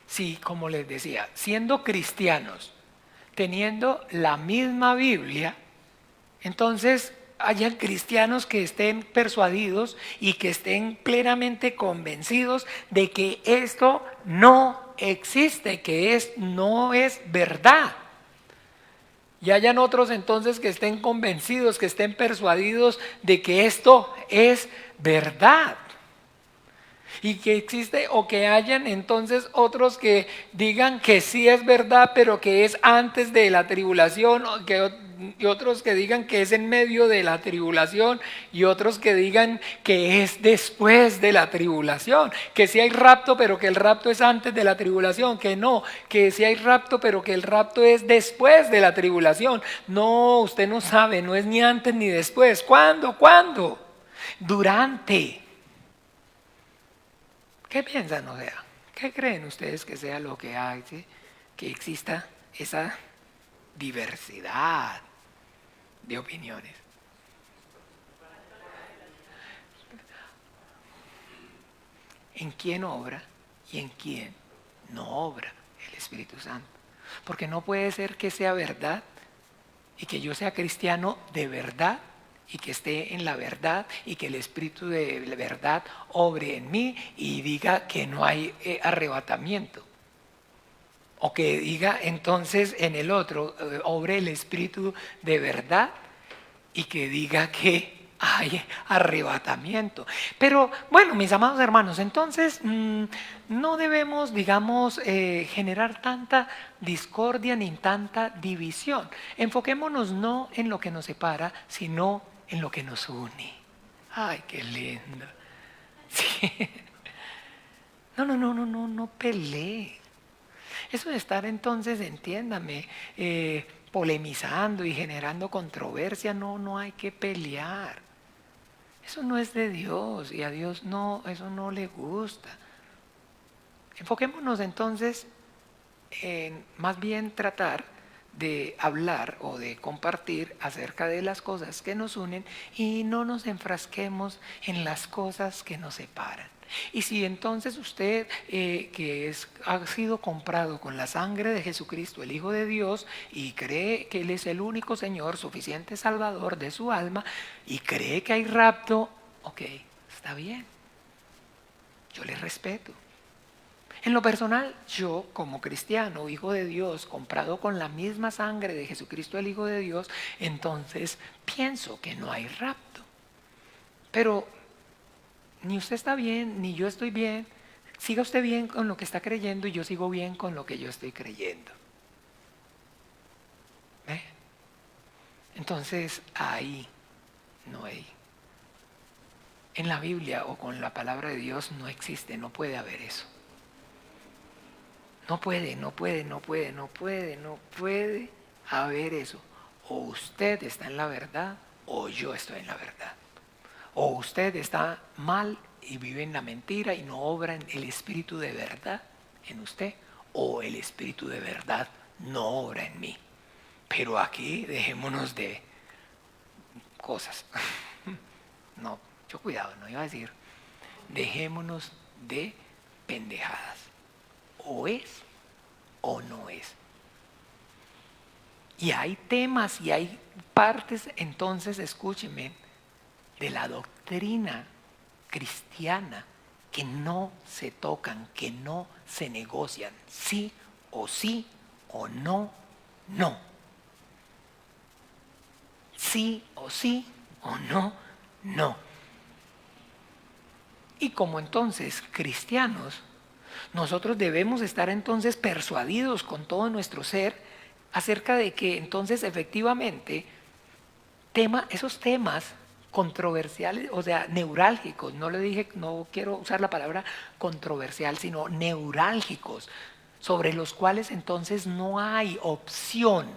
Speaker 1: Sí, como les decía, siendo cristianos, teniendo la misma Biblia, entonces hayan cristianos que estén persuadidos y que estén plenamente convencidos de que esto no existe, que no es verdad. Y hayan otros entonces que estén convencidos, que estén persuadidos de que esto es verdad. Y que existe, o que hayan entonces otros que digan que sí es verdad, pero que es antes de la tribulación, y otros que digan que es en medio de la tribulación, y otros que digan que es después de la tribulación, que sí hay rapto, pero que el rapto es antes de la tribulación, que no, que sí hay rapto, pero que el rapto es después de la tribulación. No, usted no sabe, no es ni antes ni después. ¿Cuándo? ¿Cuándo? Durante. ¿Qué piensan, o sea? ¿Qué creen ustedes que sea lo que hay? ¿Sí? Que exista esa diversidad de opiniones. ¿En quién obra y en quién no obra el Espíritu Santo? Porque no puede ser que sea verdad y que yo sea cristiano de verdad y que esté en la verdad y que el Espíritu de la verdad obre en mí y diga que no hay arrebatamiento. O que diga entonces en el otro, obre el Espíritu de verdad y que diga que hay arrebatamiento. Pero bueno, mis amados hermanos, entonces no debemos, digamos, generar tanta discordia ni tanta división. Enfoquémonos no en lo que nos separa, sino en lo que nos une. Ay, qué lindo. Sí. No pelee. Eso de estar entonces, entiéndame, polemizando y generando controversia, no hay que pelear. Eso no es de Dios y a Dios no, eso no le gusta. Enfoquémonos entonces en más bien tratar de hablar o de compartir acerca de las cosas que nos unen y no nos enfrasquemos en las cosas que nos separan. Y si entonces usted ha sido comprado con la sangre de Jesucristo, el Hijo de Dios, y cree que Él es el único Señor, suficiente Salvador de su alma, y cree que hay rapto, ok, está bien, yo le respeto. En lo personal, yo como cristiano, hijo de Dios, comprado con la misma sangre de Jesucristo, el Hijo de Dios, entonces pienso que no hay rapto. Pero ni usted está bien, ni yo estoy bien. Siga usted bien con lo que está creyendo y yo sigo bien con lo que yo estoy creyendo. ¿Ve? Entonces ahí no hay. En la Biblia o con la palabra de Dios no existe, no puede haber eso. No puede haber eso. O usted está en la verdad o yo estoy en la verdad. O usted está mal y vive en la mentira y no obra en el espíritu de verdad en usted, o el espíritu de verdad no obra en mí. Pero aquí dejémonos de cosas. No, yo cuidado, no iba a decir, dejémonos de pendejadas. O es o no es. Y hay temas y hay partes, entonces escúcheme, de la doctrina cristiana que no se tocan, que no se negocian, sí o no, no. Sí o no, no. Y como entonces cristianos, nosotros debemos estar entonces persuadidos con todo nuestro ser acerca de que entonces efectivamente esos temas controversiales, o sea, neurálgicos, no le dije, no quiero usar la palabra controversial, sino neurálgicos, sobre los cuales entonces no hay opción.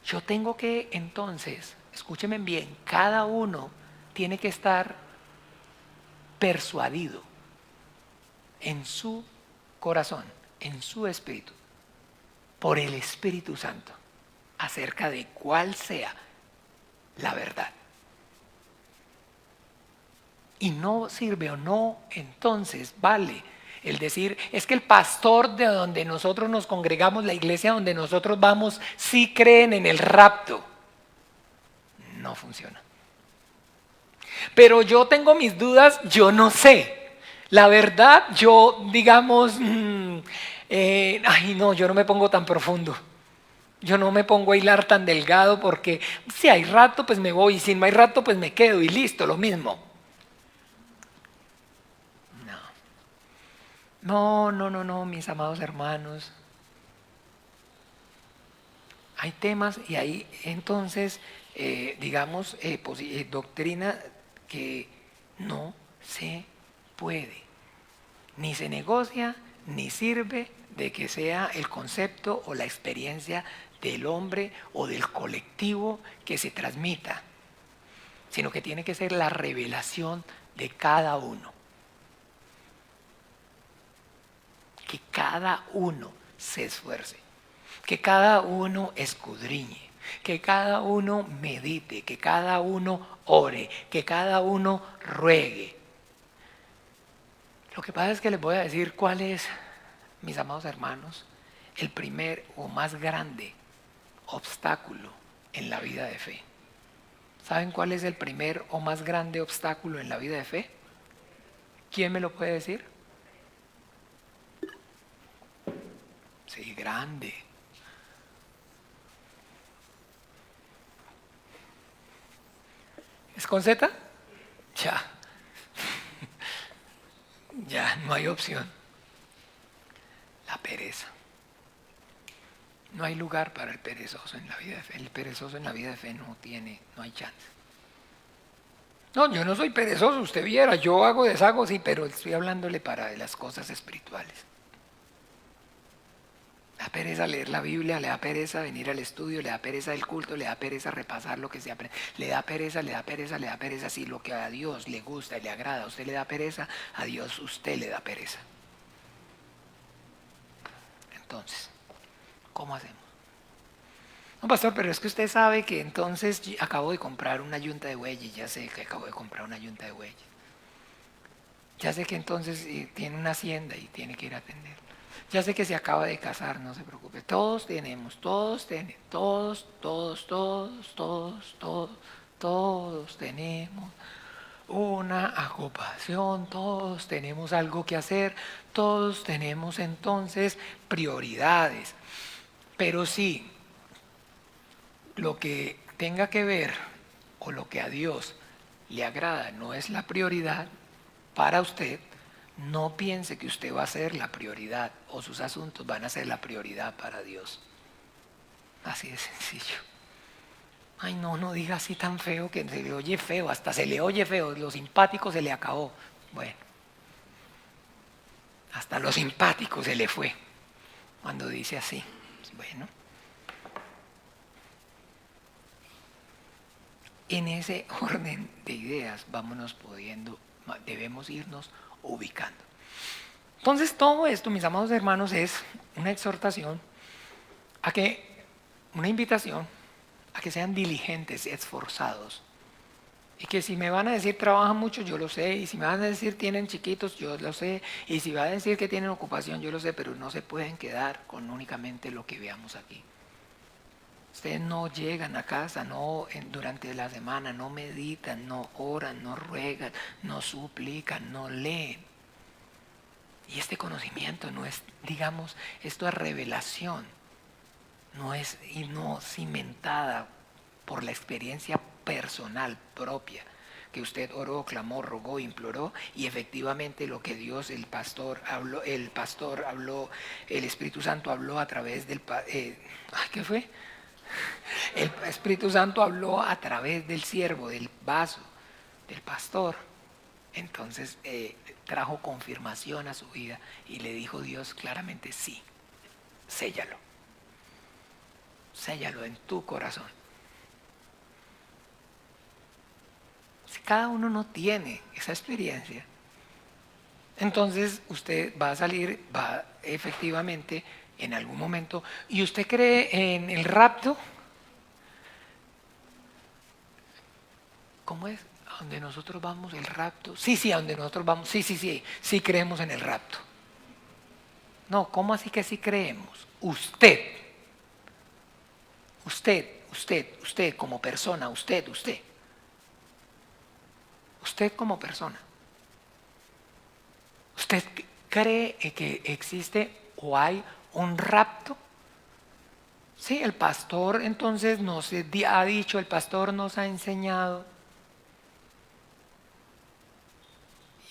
Speaker 1: Yo tengo que entonces, escúchenme bien, cada uno tiene que estar persuadido en su corazón, en su espíritu, por el Espíritu Santo, acerca de cuál sea la verdad. Y no sirve o no, entonces vale el decir, es que el pastor de donde nosotros nos congregamos, la iglesia donde nosotros vamos, sí creen en el rapto. No funciona. Pero yo tengo mis dudas, yo no sé. La verdad, yo digamos, ay no, yo no me pongo tan profundo. Yo no me pongo a hilar tan delgado porque si hay rato, pues me voy, y si no hay rato, pues me quedo y listo, lo mismo. No, mis amados hermanos. Hay temas y hay entonces, digamos, doctrina que no se puede, ni se negocia, ni sirve de que sea el concepto o la experiencia del hombre o del colectivo que se transmita, sino que tiene que ser la revelación de cada uno. Que cada uno se esfuerce, que cada uno escudriñe, que cada uno medite, que cada uno ore, que cada uno ruegue. Lo que pasa es que les voy a decir cuál es, mis amados hermanos, el primer o más grande obstáculo en la vida de fe. ¿Saben cuál es el primer o más grande obstáculo en la vida de fe? ¿Quién me lo puede decir? Sí, grande. ¿Es con Z? Ya. Ya, no hay opción. La pereza. No hay lugar para el perezoso en la vida de fe. El perezoso en la vida de fe no hay chance. No, yo no soy perezoso, usted viera, yo hago, deshago, sí, pero estoy hablándole para las cosas espirituales. Le da pereza leer la Biblia, le da pereza venir al estudio, le da pereza el culto, le da pereza repasar lo que se aprende, le da pereza. Si lo que a Dios le gusta y le agrada, a usted le da pereza, a Dios usted le da pereza. Entonces, ¿cómo hacemos? No, pastor, pero es que usted sabe que entonces acabo de comprar una yunta de bueyes, ya sé que acabo de comprar una yunta de bueyes. Ya sé que entonces tiene una hacienda y tiene que ir a atender. Ya sé que se acaba de casar, no se preocupe. Todos tenemos, todos tenemos, todos tenemos una ocupación, todos tenemos algo que hacer, todos tenemos entonces prioridades. Pero sí, lo que tenga que ver o lo que a Dios le agrada no es la prioridad para usted, no piense que usted va a ser la prioridad o sus asuntos van a ser la prioridad para Dios. Así de sencillo. Ay, no, no diga así tan feo que se le oye feo, hasta se le oye feo, lo simpático se le acabó. Bueno, hasta lo simpático se le fue cuando dice así. Bueno, en ese orden de ideas debemos irnos ubicando. Entonces todo esto, mis amados hermanos, es una exhortación una invitación a que sean diligentes, esforzados. Y que si me van a decir trabajan mucho, yo lo sé. Y si me van a decir tienen chiquitos, yo lo sé. Y si van a decir que tienen ocupación, yo lo sé. Pero no se pueden quedar con únicamente lo que veamos aquí. Ustedes no llegan a casa, durante la semana, no meditan, no oran, no ruegan, no suplican, no leen. Y este conocimiento no es, digamos, esto es revelación. No es cimentada por la experiencia personal propia, que usted oró, clamó, rogó, imploró, y efectivamente lo que Dios, el pastor habló, el Espíritu Santo habló a través ¿qué fue? El Espíritu Santo habló a través del siervo, del vaso, del pastor. Entonces trajo confirmación a su vida y le dijo Dios claramente, sí, séllalo en tu corazón. Si cada uno no tiene esa experiencia, entonces usted va a salir, va efectivamente en algún momento, y usted cree en el rapto. ¿Cómo es? ¿A donde nosotros vamos el rapto? Sí, a donde nosotros vamos, sí creemos en el rapto. No, ¿cómo así que sí creemos? Usted como persona, usted como persona. ¿Usted cree que existe o hay un rapto? Sí, el pastor entonces nos ha dicho, el pastor nos ha enseñado.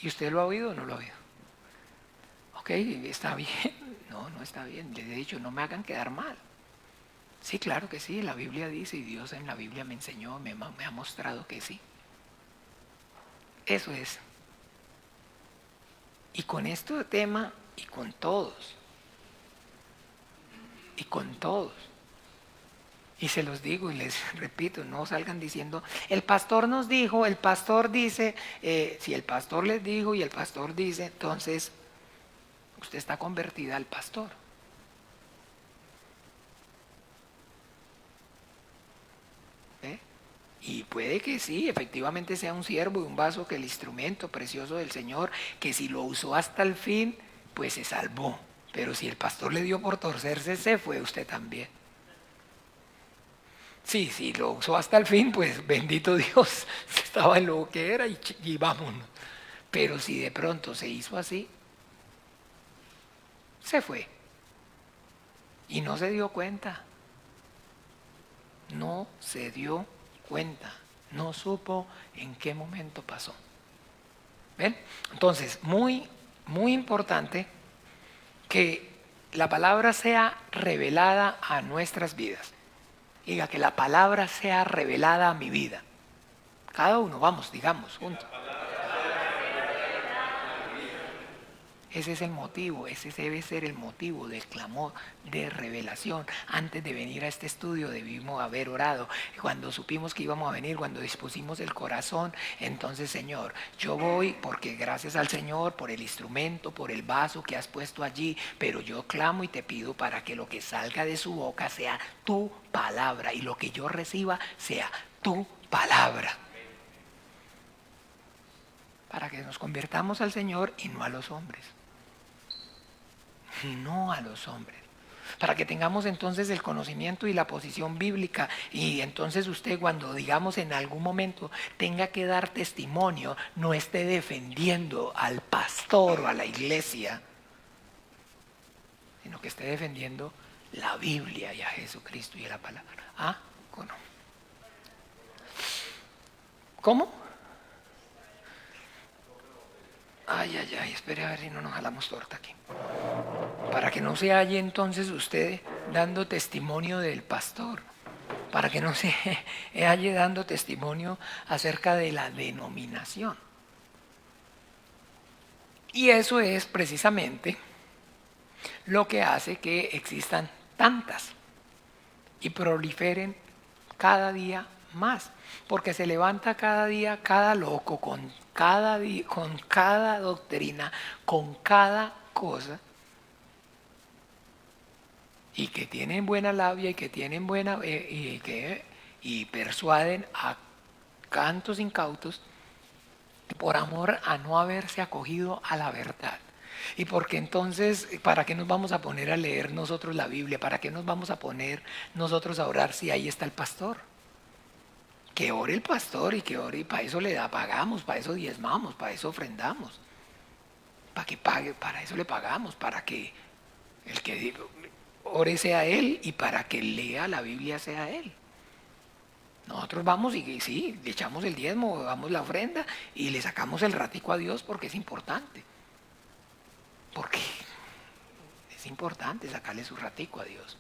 Speaker 1: ¿Y usted lo ha oído o no lo ha oído? Ok, está bien. No, no está bien. Les he dicho, no me hagan quedar mal. Sí, claro que sí, la Biblia dice y Dios en la Biblia me enseñó, me ha mostrado que sí. Eso es. Y con este tema y con todos. Y se los digo y les repito, no salgan diciendo, el pastor nos dijo, el pastor dice, si el pastor les dijo y el pastor dice, entonces usted está convertida al pastor. ¿Ve? Y puede que sí, efectivamente sea un siervo y un vaso, que el instrumento precioso del Señor, que si lo usó hasta el fin, pues se salvó. Pero si el pastor le dio por torcerse, se fue usted también. Sí, si lo usó hasta el fin, pues bendito Dios, estaba en lo que era y vámonos. Pero si de pronto se hizo así, se fue. Y no se dio cuenta. No se dio cuenta. No supo en qué momento pasó. ¿Ven? Entonces, muy, muy importante que la palabra sea revelada a nuestras vidas. Diga, que la palabra sea revelada a mi vida. Cada uno, vamos, digamos, juntos. Ese es el motivo, ese debe ser el motivo del clamor de revelación. Antes de venir a este estudio debimos haber orado. Cuando supimos que íbamos a venir, cuando dispusimos el corazón, entonces Señor, yo voy porque gracias al Señor por el instrumento, por el vaso que has puesto allí, pero yo clamo y te pido para que lo que salga de su boca sea tu palabra y lo que yo reciba sea tu palabra. para que nos convirtamos al Señor y no a los hombres. Y no a los hombres. Para que tengamos entonces el conocimiento y la posición bíblica, y entonces usted, cuando digamos en algún momento tenga que dar testimonio, no esté defendiendo al pastor o a la iglesia, sino que esté defendiendo la Biblia y a Jesucristo y a la palabra. ¿Ah? ¿O no? ¿Cómo? Ay, espere a ver si no nos jalamos torta aquí. Para que no se halle entonces usted dando testimonio del pastor, para que no se halle dando testimonio acerca de la denominación. Y eso es precisamente lo que hace que existan tantas y proliferen cada día más, porque se levanta cada día cada loco con cada doctrina, con cada cosa, y que tienen buena labia y que tienen buena y persuaden a cantos incautos por amor a no haberse acogido a la verdad. Y porque entonces, ¿para qué nos vamos a poner a leer nosotros la Biblia? ¿Para qué nos vamos a poner nosotros a orar si ahí está el pastor? Que ore el pastor y que ore, y para eso pagamos, para eso diezmamos, para eso ofrendamos. Para que pague, para eso le pagamos, para que el que ore sea él y para que lea la Biblia sea él. Nosotros vamos y sí, le echamos el diezmo, damos la ofrenda y le sacamos el ratico a Dios porque es importante. Porque es importante sacarle su ratico a Dios.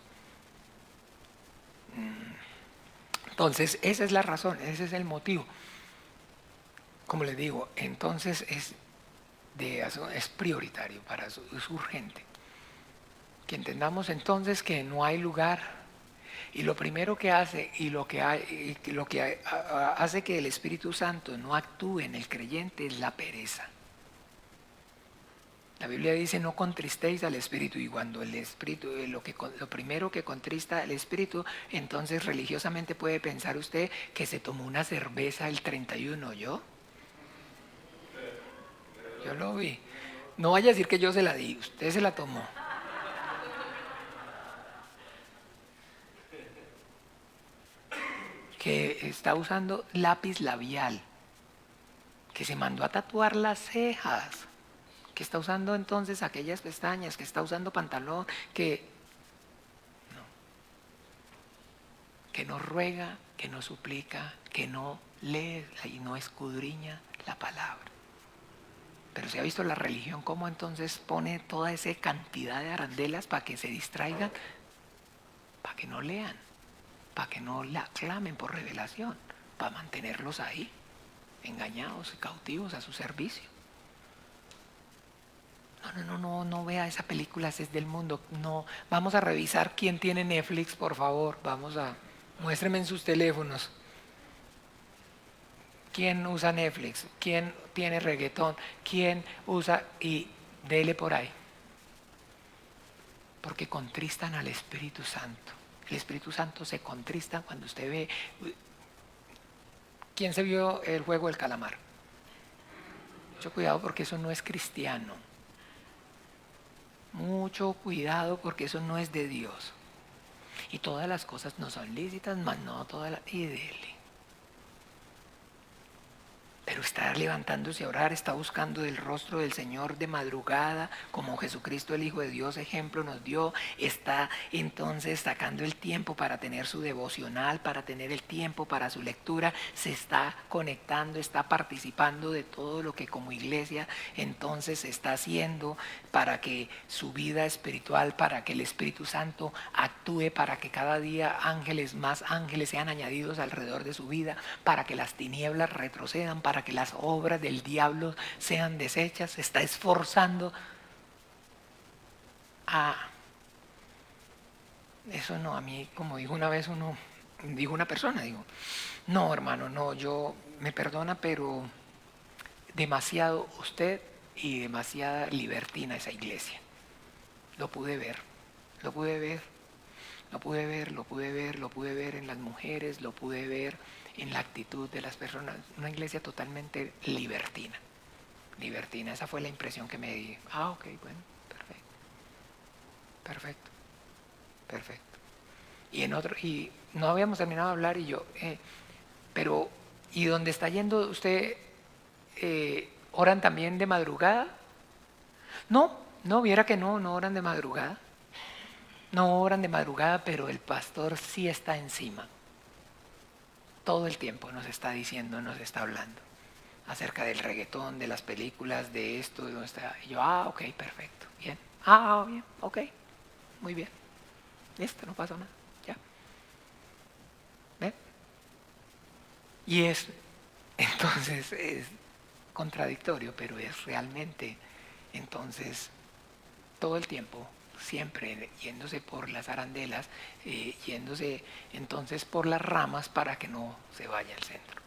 Speaker 1: Entonces, esa es la razón, ese es el motivo. Como les digo, entonces es prioritario, es urgente. Que entendamos entonces que no hay lugar. Y lo primero que hace y lo que hace que el Espíritu Santo no actúe en el creyente es la pereza. La Biblia dice: no contristéis al Espíritu, y cuando el Espíritu, lo primero que contrista al Espíritu, entonces religiosamente puede pensar usted que se tomó una cerveza el 31. Yo lo vi. No vaya a decir que yo se la di, usted se la tomó. Que está usando lápiz labial, que se mandó a tatuar las cejas, que está usando entonces aquellas pestañas, que está usando pantalón, que no ruega, que no suplica, que no lee y no escudriña la palabra. Pero se ha visto la religión cómo entonces pone toda esa cantidad de arandelas para que se distraigan, para que no lean, para que no la clamen por revelación, para mantenerlos ahí, engañados y cautivos a su servicio. No vea esa película, es del mundo. No, vamos a revisar quién tiene Netflix, por favor. Muéstreme en sus teléfonos. ¿Quién usa Netflix? ¿Quién tiene reggaetón? ¿Quién usa? Y dele por ahí. Porque contristan al Espíritu Santo. El Espíritu Santo se contrista cuando usted ve. ¿Quién se vio el juego del calamar? Mucho cuidado porque eso no es cristiano. Mucho cuidado porque eso no es de Dios. Y todas las cosas no son lícitas, mas no todas las... Y dele. Pero está levantándose a orar, está buscando el rostro del Señor de madrugada, como Jesucristo el Hijo de Dios ejemplo nos dio. Está entonces sacando el tiempo para tener su devocional, para tener el tiempo para su lectura. Se está conectando, está participando de todo lo que como iglesia entonces está haciendo para que su vida espiritual, para que el Espíritu Santo actúe, para que cada día más ángeles sean añadidos alrededor de su vida, para que las tinieblas retrocedan, para que las obras del diablo sean deshechas. Se está esforzando a... Eso no, a mí, como dijo una vez una persona, no hermano, no, yo me perdona, pero demasiado usted y demasiada libertina esa iglesia. Lo pude ver en las mujeres, lo pude ver en la actitud de las personas. Una iglesia totalmente libertina. libertina. Esa fue la impresión que me di. Ah, ok, bueno, perfecto. Perfecto, perfecto. Y no habíamos terminado de hablar y yo, pero, ¿y dónde está yendo usted? ¿Oran también de madrugada? No, no, viera que no, no oran de madrugada. No oran de madrugada, pero el pastor sí está encima. Todo el tiempo nos está diciendo, nos está hablando acerca del reggaetón, de las películas, de esto, de dónde está. Y yo, ah, ok, perfecto, bien. Ah, bien, ok, muy bien. Listo, no pasó nada, ya. ¿Ven? Y entonces es contradictorio, pero es realmente, entonces, todo el tiempo, siempre yéndose por las arandelas, yéndose entonces por las ramas para que no se vaya al centro.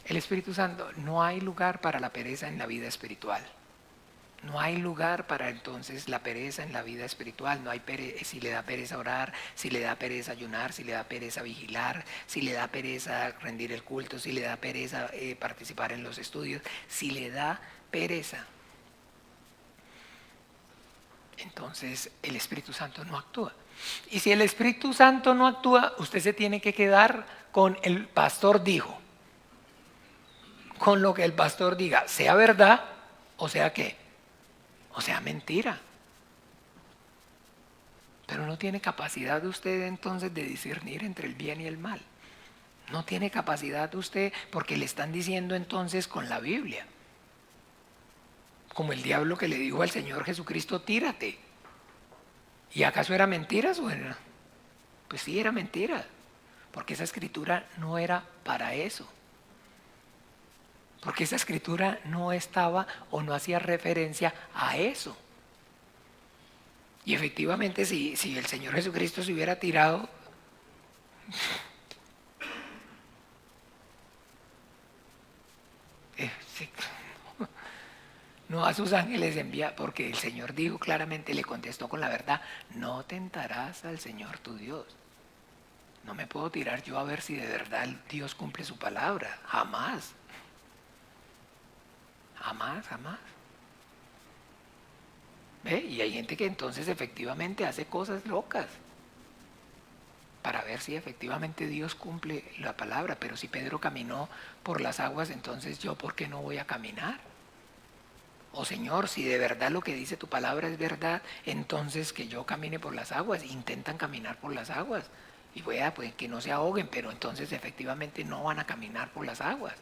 Speaker 1: El Espíritu Santo, no hay lugar para la pereza en la vida espiritual. No hay lugar para entonces la pereza en la vida espiritual. No hay si le da pereza orar, si le da pereza ayunar, si le da pereza vigilar, si le da pereza rendir el culto, si le da pereza participar en los estudios, si le da pereza, entonces el Espíritu Santo no actúa. Y si el Espíritu Santo no actúa, usted se tiene que quedar con el pastor dijo, con lo que el pastor diga, sea verdad o sea qué, o sea mentira. Pero no tiene capacidad usted entonces de discernir entre el bien y el mal. No tiene capacidad usted porque le están diciendo entonces con la Biblia. Como el diablo que le dijo al Señor Jesucristo, tírate. ¿Y acaso era mentira o era? Pues sí, era mentira. Porque esa escritura no era para eso. Porque esa escritura no estaba o no hacía referencia a eso. Y efectivamente, si el Señor Jesucristo se hubiera tirado, sí, no a sus ángeles envía, porque el Señor dijo claramente, le contestó con la verdad, no tentarás al Señor tu Dios. No me puedo tirar yo a ver si de verdad Dios cumple su palabra. Jamás. Jamás, jamás. ¿Ve? Y hay gente que entonces efectivamente hace cosas locas para ver si efectivamente Dios cumple la palabra. Pero si Pedro caminó por las aguas, entonces yo, ¿por qué no voy a caminar? Oh Señor, si de verdad lo que dice tu palabra es verdad, entonces que yo camine por las aguas. Intentan caminar por las aguas. Y pues que no se ahoguen, pero entonces efectivamente no van a caminar por las aguas.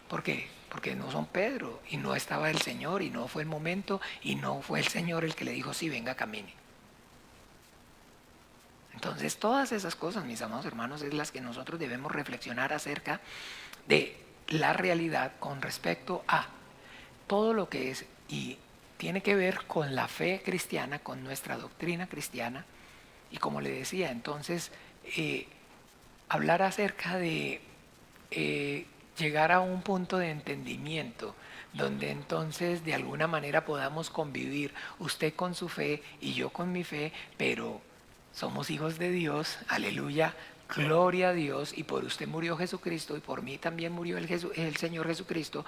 Speaker 1: ¿Por qué? Porque no son Pedro y no estaba el Señor y no fue el momento y no fue el Señor el que le dijo, sí, venga, camine. Entonces todas esas cosas, mis amados hermanos, es las que nosotros debemos reflexionar acerca de la realidad con respecto a todo lo que es y tiene que ver con la fe cristiana, con nuestra doctrina cristiana. Y como le decía, entonces, hablar acerca de llegar a un punto de entendimiento donde entonces de alguna manera podamos convivir, usted con su fe y yo con mi fe, pero somos hijos de Dios, aleluya, gloria a Dios, y por usted murió Jesucristo y por mí también murió el Señor Jesucristo,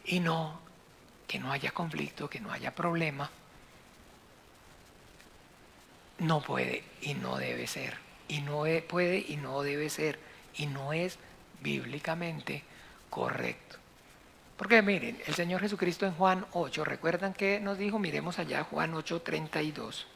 Speaker 1: y no, que no haya conflicto, que no haya problema, no puede y no debe ser, y no puede y no debe ser, y no es bíblicamente correcto. Porque miren, el Señor Jesucristo en Juan 8, ¿recuerdan que nos dijo? Miremos allá Juan 8:32.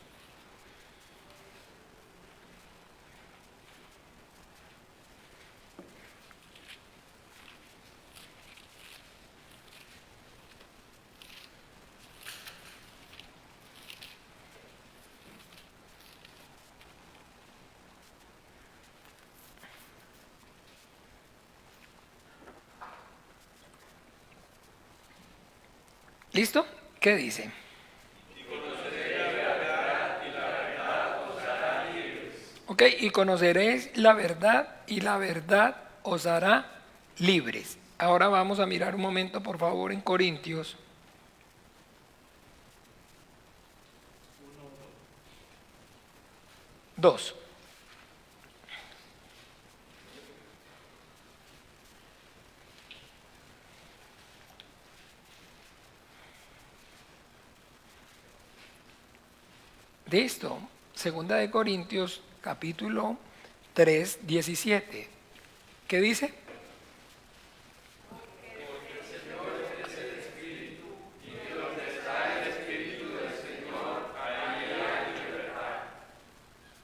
Speaker 1: ¿Listo? ¿Qué dice? Ok, y conoceréis la verdad y la verdad os hará libres. Ahora vamos a mirar un momento, por favor, en Corintios 2. Listo. Segunda de Corintios, capítulo 3, 17. ¿Qué dice?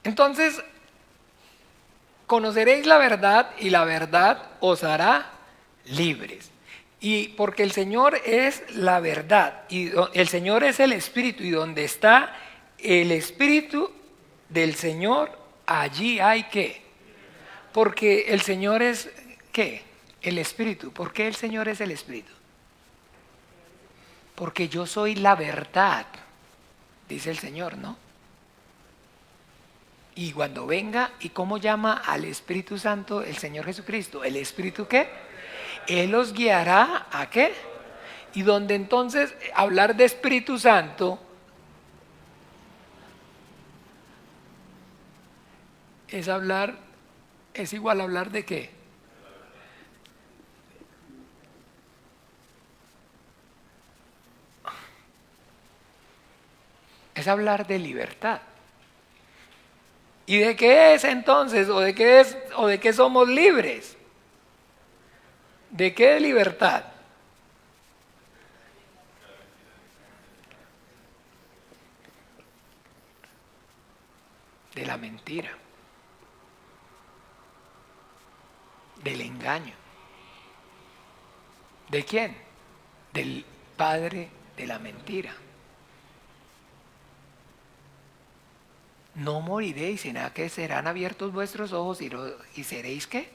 Speaker 1: Entonces, conoceréis la verdad y la verdad os hará libres. Y porque el Señor es la verdad y el Señor es el Espíritu, y donde está el Espíritu del Señor, allí hay que. Porque el Señor es, ¿qué? El Espíritu. ¿Por qué el Señor es el Espíritu? Porque yo soy la verdad, dice el Señor, ¿no? Y cuando venga, ¿y cómo llama al Espíritu Santo el Señor Jesucristo? ¿El Espíritu qué? Él los guiará ¿a qué? Y donde entonces hablar de Espíritu Santo es hablar, es igual a hablar de qué? Es hablar de libertad. ¿Y de qué es entonces? ¿O de qué es? ¿O de qué somos libres? ¿De qué libertad? De la mentira, del engaño. ¿De quién? Del padre de la mentira. No moriréis, sino que serán abiertos vuestros ojos y seréis ¿qué?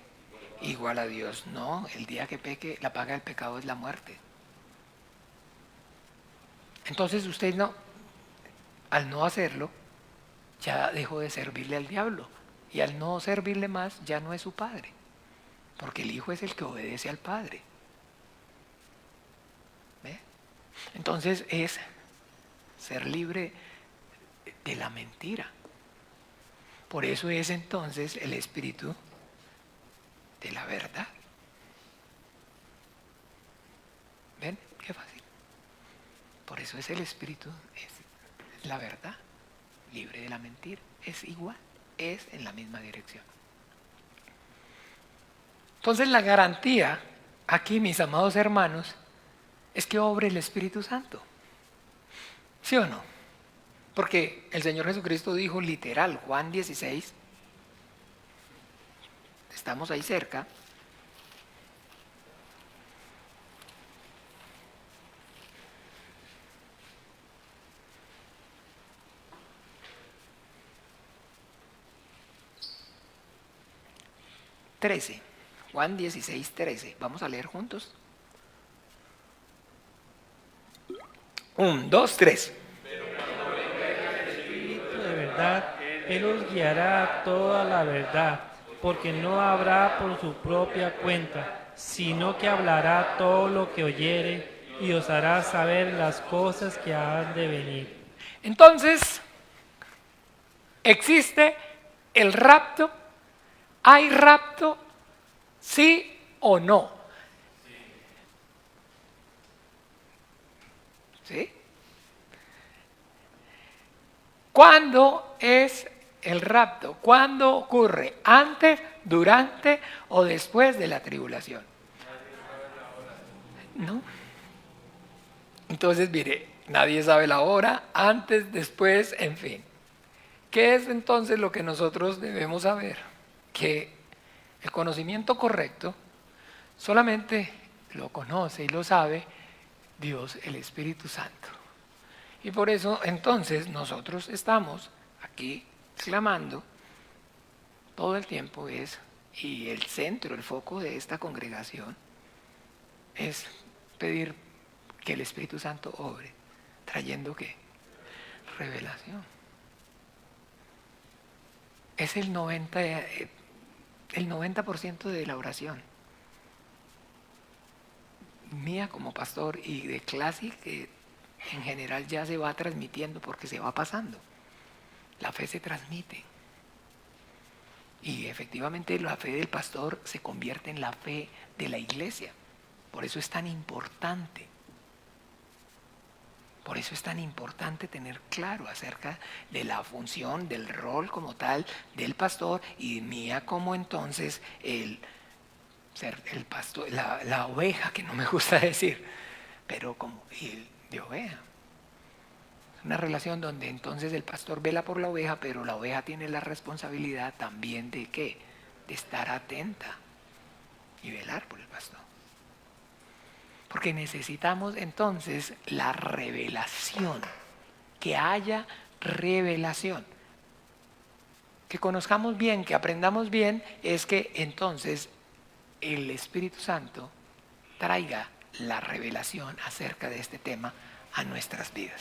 Speaker 1: Igual a Dios. No, el día que peque, la paga del pecado es la muerte. Entonces usted no, al no hacerlo, ya dejó de servirle al diablo. Y al no servirle más, ya no es su padre. Porque el hijo es el que obedece al padre. ¿Ve? Entonces es ser libre de la mentira. Por eso es entonces el espíritu de la verdad. ¿Ven? Qué fácil. Por eso es el espíritu, es la verdad, libre de la mentira. Es igual, es en la misma dirección. Entonces la garantía aquí, mis amados hermanos, es que obre el Espíritu Santo. ¿Sí o no? Porque el Señor Jesucristo dijo literal, Juan 16, estamos ahí cerca. Juan 16, 13. Vamos a leer juntos. 1, 2, 3.
Speaker 2: De verdad, Él os guiará a toda la verdad, porque no habrá por su propia cuenta, sino que hablará todo lo que oyere y os hará saber las cosas que han de venir.
Speaker 1: Entonces, existe el rapto. ¿Hay rapto? ¿Sí o no? ¿Sí? ¿Cuándo es el rapto? ¿Cuándo ocurre? ¿Antes, durante o después de la tribulación? ¿No? Entonces, mire, nadie sabe la hora, antes, después, en fin. ¿Qué es entonces lo que nosotros debemos saber? Que el conocimiento correcto solamente lo conoce y lo sabe Dios, el Espíritu Santo. Y por eso entonces nosotros estamos aquí clamando todo el tiempo y el centro, el foco de esta congregación es pedir que el Espíritu Santo obre, trayendo ¿qué? Revelación. Es el 90% de la oración mía como pastor y de clase que en general ya se va transmitiendo porque se va pasando. La fe se transmite. Y efectivamente la fe del pastor se convierte en la fe de la iglesia. Por eso es tan importante. Por eso es tan importante tener claro acerca de la función, del rol como tal del pastor y mía como entonces ser el pastor, la oveja, que no me gusta decir, pero como de oveja. Es una relación donde entonces el pastor vela por la oveja, pero la oveja tiene la responsabilidad también de ¿qué? De estar atenta y velar por el pastor. Porque necesitamos entonces la revelación, que haya revelación. Que conozcamos bien, que aprendamos bien, es que entonces el Espíritu Santo traiga la revelación acerca de este tema a nuestras vidas.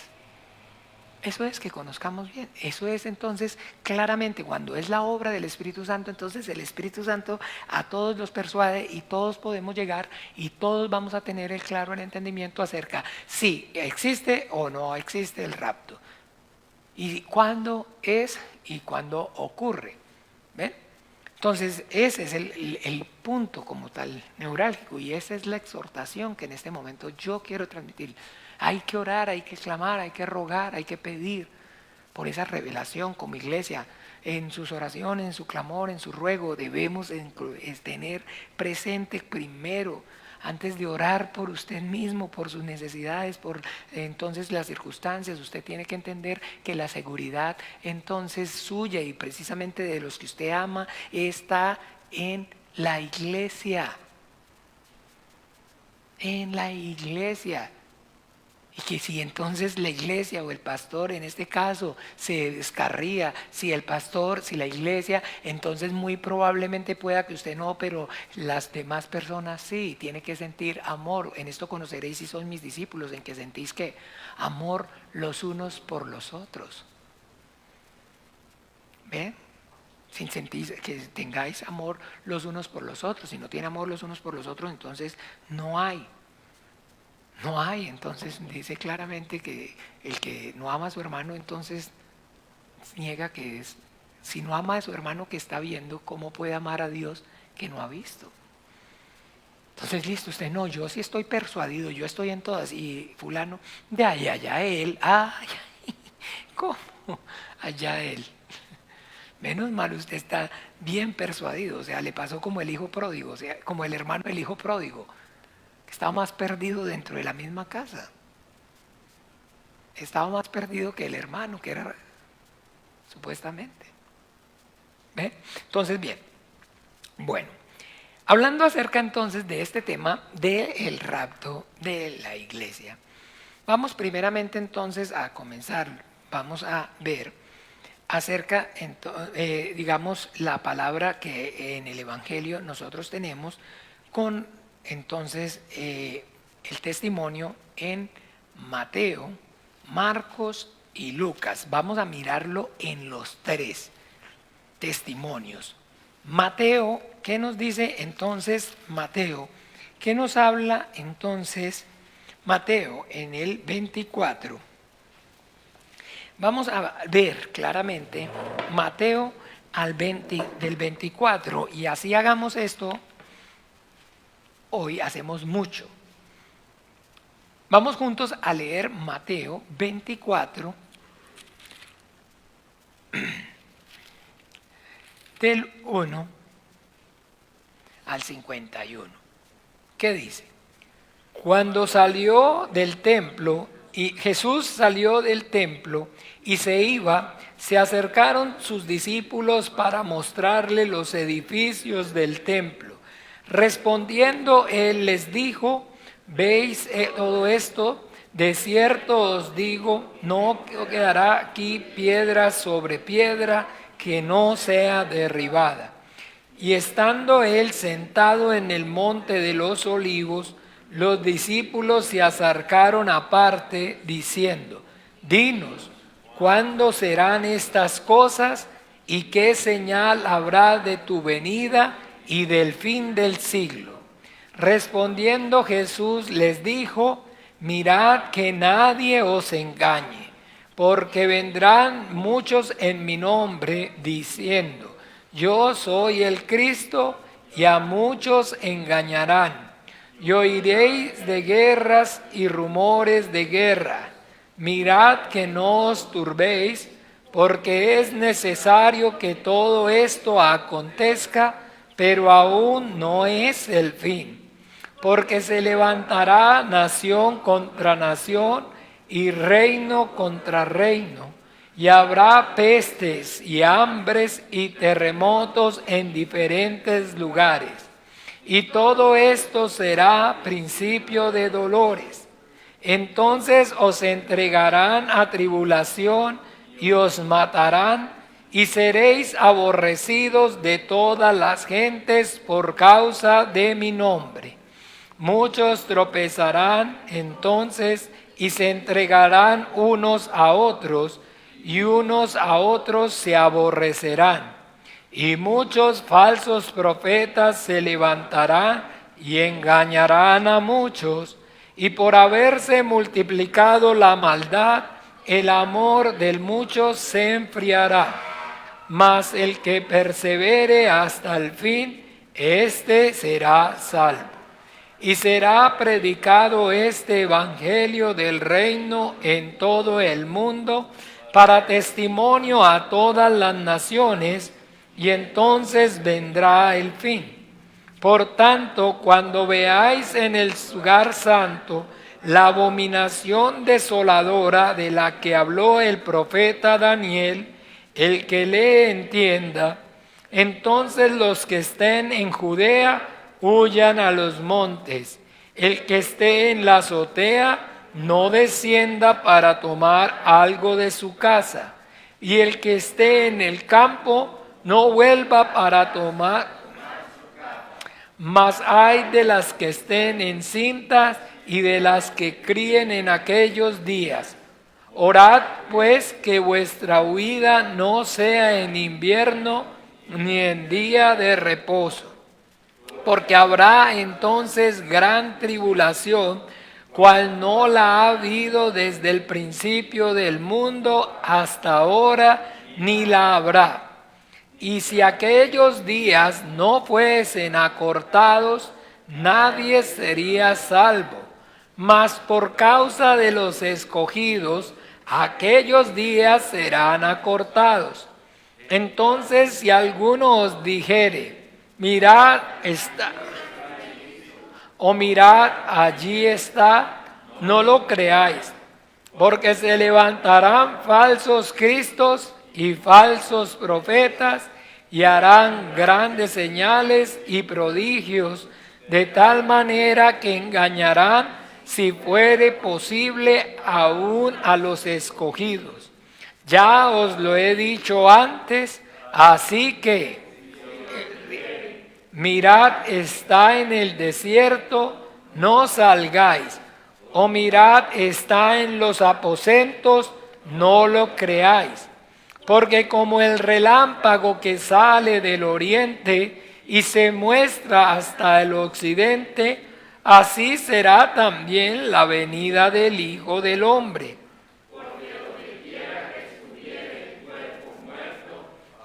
Speaker 1: Eso es que conozcamos bien. Eso es entonces claramente cuando es la obra del Espíritu Santo, entonces el Espíritu Santo a todos los persuade y todos podemos llegar y todos vamos a tener el claro el entendimiento acerca si existe o no existe el rapto. Y cuándo es y cuándo ocurre. ¿Ven? Entonces ese es el punto como tal neurálgico y esa es la exhortación que en este momento yo quiero transmitir. Hay que orar, hay que clamar, hay que rogar, hay que pedir por esa revelación como iglesia. En sus oraciones, en su clamor, en su ruego debemos tener presente primero, antes de orar por usted mismo, por sus necesidades, por entonces las circunstancias, usted tiene que entender que la seguridad entonces suya y precisamente de los que usted ama está en la iglesia. En la iglesia. Y que si entonces la iglesia o el pastor en este caso se descarría, si el pastor, si la iglesia, entonces muy probablemente pueda que usted no, pero las demás personas sí, tiene que sentir amor. En esto conoceréis si son mis discípulos, en que sentís que amor los unos por los otros. ¿Ven? Sin sentir que tengáis amor los unos por los otros. Si no tiene amor los unos por los otros, entonces no hay. No hay, entonces dice claramente que el que no ama a su hermano entonces niega que es, si no ama a su hermano que está viendo, ¿cómo puede amar a Dios que no ha visto? Entonces listo, usted no, yo sí estoy persuadido, yo estoy en todas y fulano, de allá él, ¿cómo? Allá él. Menos mal usted está bien persuadido, o sea, le pasó como el hijo pródigo, o sea, como el hermano del hijo pródigo. Estaba más perdido dentro de la misma casa. Estaba más perdido que el hermano, que era supuestamente. ¿Ve? Entonces, bien. Bueno, hablando acerca entonces de este tema del rapto de la iglesia, vamos primeramente entonces a comenzar. Vamos a ver acerca, digamos, la palabra que en el Evangelio nosotros tenemos con entonces el testimonio en Mateo, Marcos y Lucas. Vamos a mirarlo en los tres testimonios. Mateo, ¿qué nos dice entonces Mateo? ¿Qué nos habla entonces Mateo en el 24? Vamos a ver claramente Mateo del 24 y así hagamos esto. Hoy hacemos mucho. Vamos juntos a leer Mateo 24, del 1 al 51. ¿Qué dice? Cuando salió del templo, y Jesús salió del templo y se iba, se acercaron sus discípulos para mostrarle los edificios del templo. Respondiendo él les dijo: ¿veis todo esto? De cierto os digo, no quedará aquí piedra sobre piedra que no sea derribada. Y estando él sentado en el monte de los olivos, los discípulos se acercaron aparte diciendo: dinos, ¿cuándo serán estas cosas? ¿Y qué señal habrá de tu venida y del fin del siglo? Respondiendo Jesús les dijo: mirad que nadie os engañe, porque vendrán muchos en mi nombre diciendo: yo soy el Cristo, y a muchos engañarán. Y oiréis de guerras y rumores de guerra. mirad que no os turbéis, porque es necesario que todo esto acontezca, pero aún no es el fin. Porque se levantará nación contra nación y reino contra reino, y habrá pestes y hambres y terremotos en diferentes lugares. Y todo esto será principio de dolores. Entonces os entregarán a tribulación y os matarán, y seréis aborrecidos de todas las gentes por causa de mi nombre. Muchos tropezarán entonces y se entregarán unos a otros, y unos a otros se aborrecerán. Y muchos falsos profetas se levantarán y engañarán a muchos, y por haberse multiplicado la maldad, el amor del mucho se enfriará. Mas el que persevere hasta el fin, éste será salvo. Y será predicado este evangelio del reino en todo el mundo, para testimonio a todas las naciones, y entonces vendrá el fin. Por tanto, cuando veáis en el lugar santo la abominación desoladora de la que habló el profeta Daniel, el que lee entienda, entonces los que estén en Judea huyan a los montes. El que esté en la azotea no descienda para tomar algo de su casa, y el que esté en el campo no vuelva para tomar. Mas ay de las que estén encintas y de las que críen en aquellos días. Orad pues que vuestra huida no sea en invierno ni en día de reposo, porque habrá entonces gran tribulación, cual no la ha habido desde el principio del mundo hasta ahora, ni la habrá. Y si aquellos días no fuesen acortados, nadie sería salvo. Mas por causa de los escogidos, aquellos días serán acortados. Entonces, si alguno os dijere, mirad, está, o mirad, allí está, no lo creáis, porque se levantarán falsos cristos y falsos profetas, y harán grandes señales y prodigios, de tal manera que engañarán, si fuere posible, aún a los escogidos. Ya os lo he dicho antes, así que mirad, está en el desierto, no salgáis. O mirad, está en los aposentos, no lo creáis. Porque como el relámpago que sale del oriente y se muestra hasta el occidente, así será también la venida del Hijo del Hombre.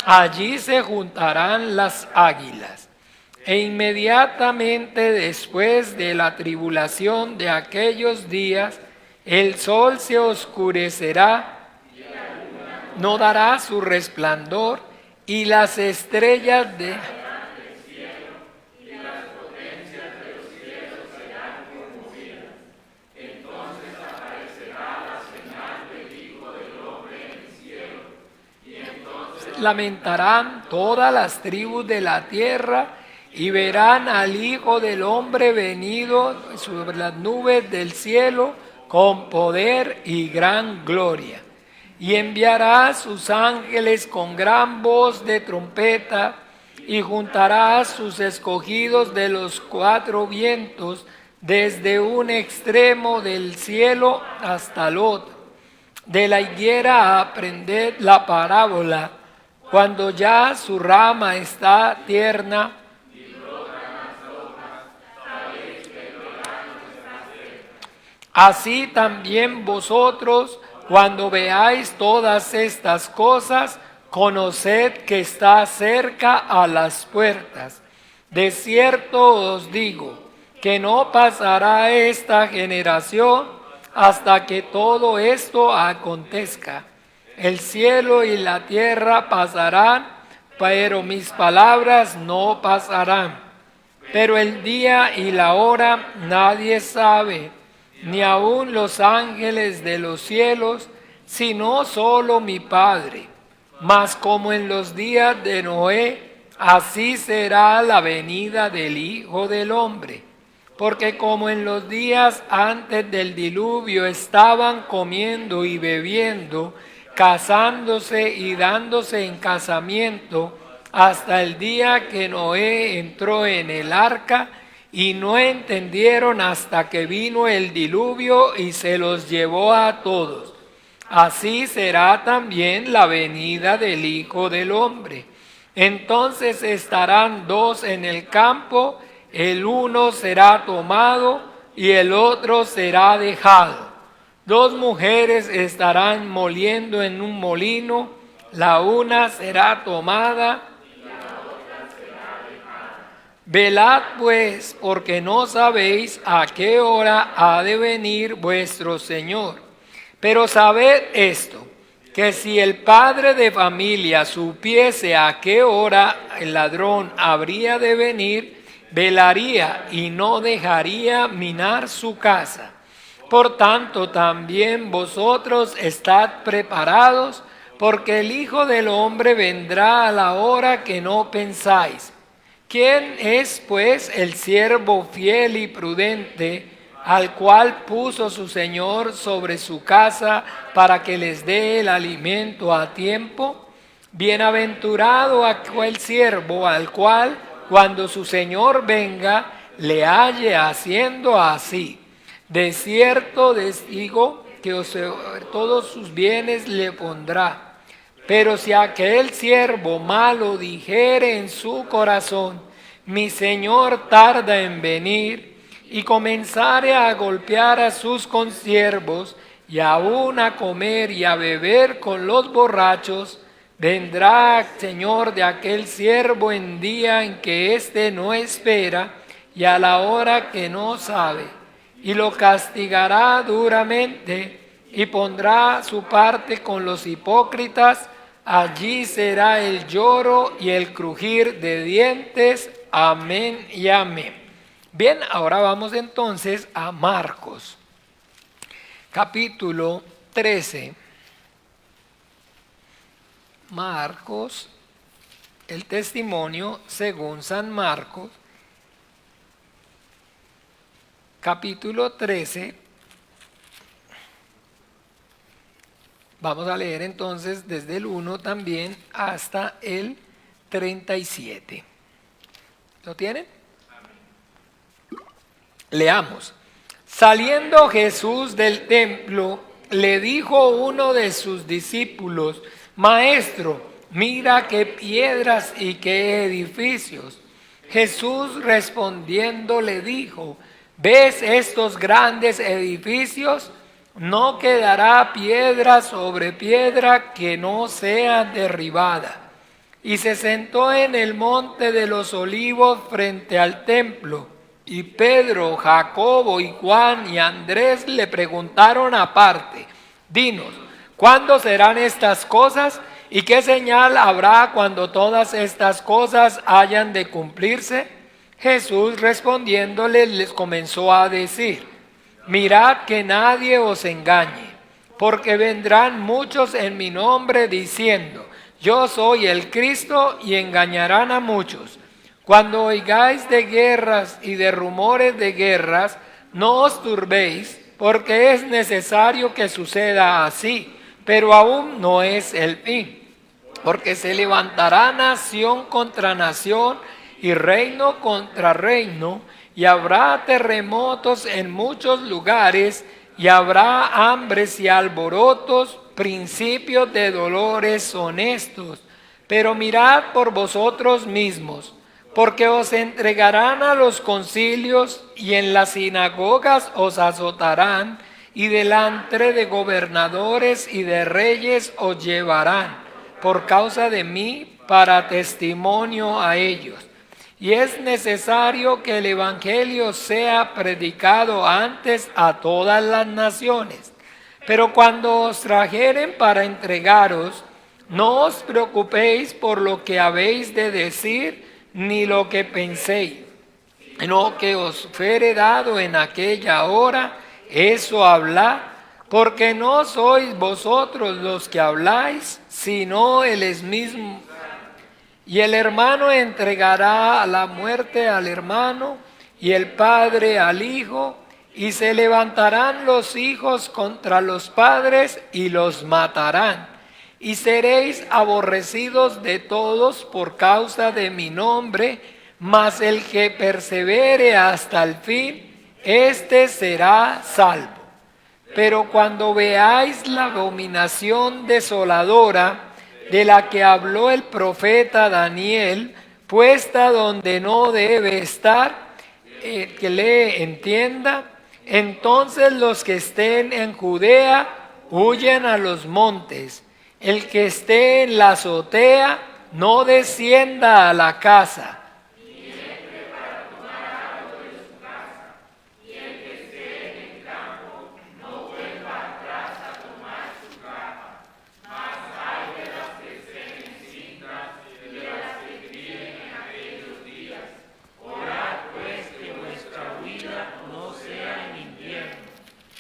Speaker 1: Allí se juntarán las águilas. E inmediatamente después de la tribulación de aquellos días, el sol se oscurecerá, no dará su resplandor, y las estrellas de lamentarán todas las tribus de la tierra, y verán al Hijo del Hombre venido sobre las nubes del cielo con poder y gran gloria. Y enviará a sus ángeles con gran voz de trompeta, y juntará a sus escogidos de los cuatro vientos, desde un extremo del cielo hasta el otro. De la higuera aprended la parábola. Cuando ya su rama está tierna, así también vosotros, cuando veáis todas estas cosas, conoced que está cerca a las puertas. De cierto os digo, que no pasará esta generación hasta que todo esto acontezca. El cielo y la tierra pasarán, pero mis palabras no pasarán. Pero el día y la hora nadie sabe, ni aun los ángeles de los cielos, sino solo mi Padre. Mas como en los días de Noé, así será la venida del Hijo del Hombre. Porque como en los días antes del diluvio estaban comiendo y bebiendo, casándose y dándose en casamiento, hasta el día que Noé entró en el arca, y no entendieron hasta que vino el diluvio y se los llevó a todos. Así será también la venida del Hijo del Hombre. Entonces estarán dos en el campo, el uno será tomado y el otro será dejado. Dos mujeres estarán moliendo en un molino, la una será tomada. Velad pues, porque no sabéis a qué hora ha de venir vuestro Señor. Pero sabed esto, que si el padre de familia supiese a qué hora el ladrón habría de venir, velaría y no dejaría minar su casa. Por tanto, también vosotros estad preparados, porque el Hijo del Hombre vendrá a la hora que no pensáis. ¿Quién es, pues, el siervo fiel y prudente, al cual puso su Señor sobre su casa para que les dé el alimento a tiempo? Bienaventurado aquel siervo al cual, cuando su Señor venga, le halle haciendo así. De cierto les digo que todos sus bienes le pondrá. Pero si aquel siervo malo dijere en su corazón, mi Señor tarda en venir, y comenzare a golpear a sus consiervos, y aún a comer y a beber con los borrachos, vendrá Señor de aquel siervo en día en que éste no espera, y a la hora que no sabe, y lo castigará duramente, y pondrá su parte con los hipócritas. Allí será el lloro y el crujir de dientes. Amén y amén. Bien, ahora vamos entonces a Marcos, capítulo 13. Marcos, el testimonio según San Marcos, capítulo 13. Vamos a leer entonces desde el 1 también hasta el 37. ¿Lo tienen? Leamos. Saliendo Jesús del templo, le dijo uno de sus discípulos: Maestro, mira qué piedras y qué edificios. Jesús respondiendo le dijo: ¿ves estos grandes edificios? No quedará piedra sobre piedra que no sea derribada. Y se sentó en el monte de los olivos frente al templo. Y Pedro, Jacobo y Juan y Andrés le preguntaron aparte: dinos, ¿cuándo serán estas cosas? ¿Y qué señal habrá cuando todas estas cosas hayan de cumplirse? Jesús respondiéndoles les comenzó a decir: mirad que nadie os engañe, porque vendrán muchos en mi nombre diciendo: yo soy el Cristo, y engañarán a muchos. Cuando oigáis de guerras y de rumores de guerras, no os turbéis, porque es necesario que suceda así, pero aún no es el fin. Porque se levantará nación contra nación y reino contra reino, y habrá terremotos en muchos lugares, y habrá hambres y alborotos, principios de dolores honestos. Pero mirad por vosotros mismos, porque os entregarán a los concilios, y en las sinagogas os azotarán, y delante de gobernadores y de reyes os llevarán, por causa de mí, para testimonio a ellos. y es necesario que el Evangelio sea predicado antes a todas las naciones. Pero cuando os trajeren para entregaros, no os preocupéis por lo que habéis de decir, ni lo que penséis, sino que os fuere dado en aquella hora, eso hablad, porque no sois vosotros los que habláis, sino Él es mismo. Y el hermano entregará a la muerte al hermano, y el padre al hijo, y se levantarán los hijos contra los padres y los matarán. Y seréis aborrecidos de todos por causa de mi nombre, mas el que persevere hasta el fin, éste será salvo. Pero cuando veáis la abominación desoladora de la que habló el profeta Daniel, puesta donde no debe estar, que le entienda, entonces los que estén en Judea huyen a los montes. El que esté en la azotea no descienda a la casa.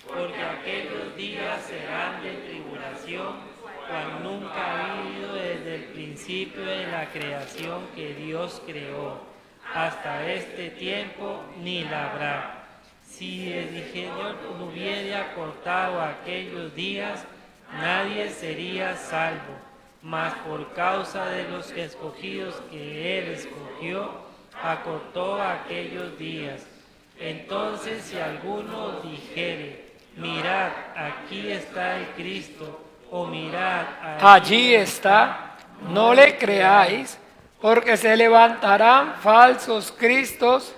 Speaker 2: Porque aquellos días serán de tribulación, cual nunca ha habido desde el principio de la creación que Dios creó, hasta este tiempo ni la habrá. Si el Señor no hubiera acortado aquellos días, nadie sería salvo, mas por causa de los escogidos que Él escogió, acortó aquellos días. Entonces si alguno dijere, mirad, aquí está el Cristo, o mirad,
Speaker 1: Allí está, no le creáis, porque se levantarán falsos cristos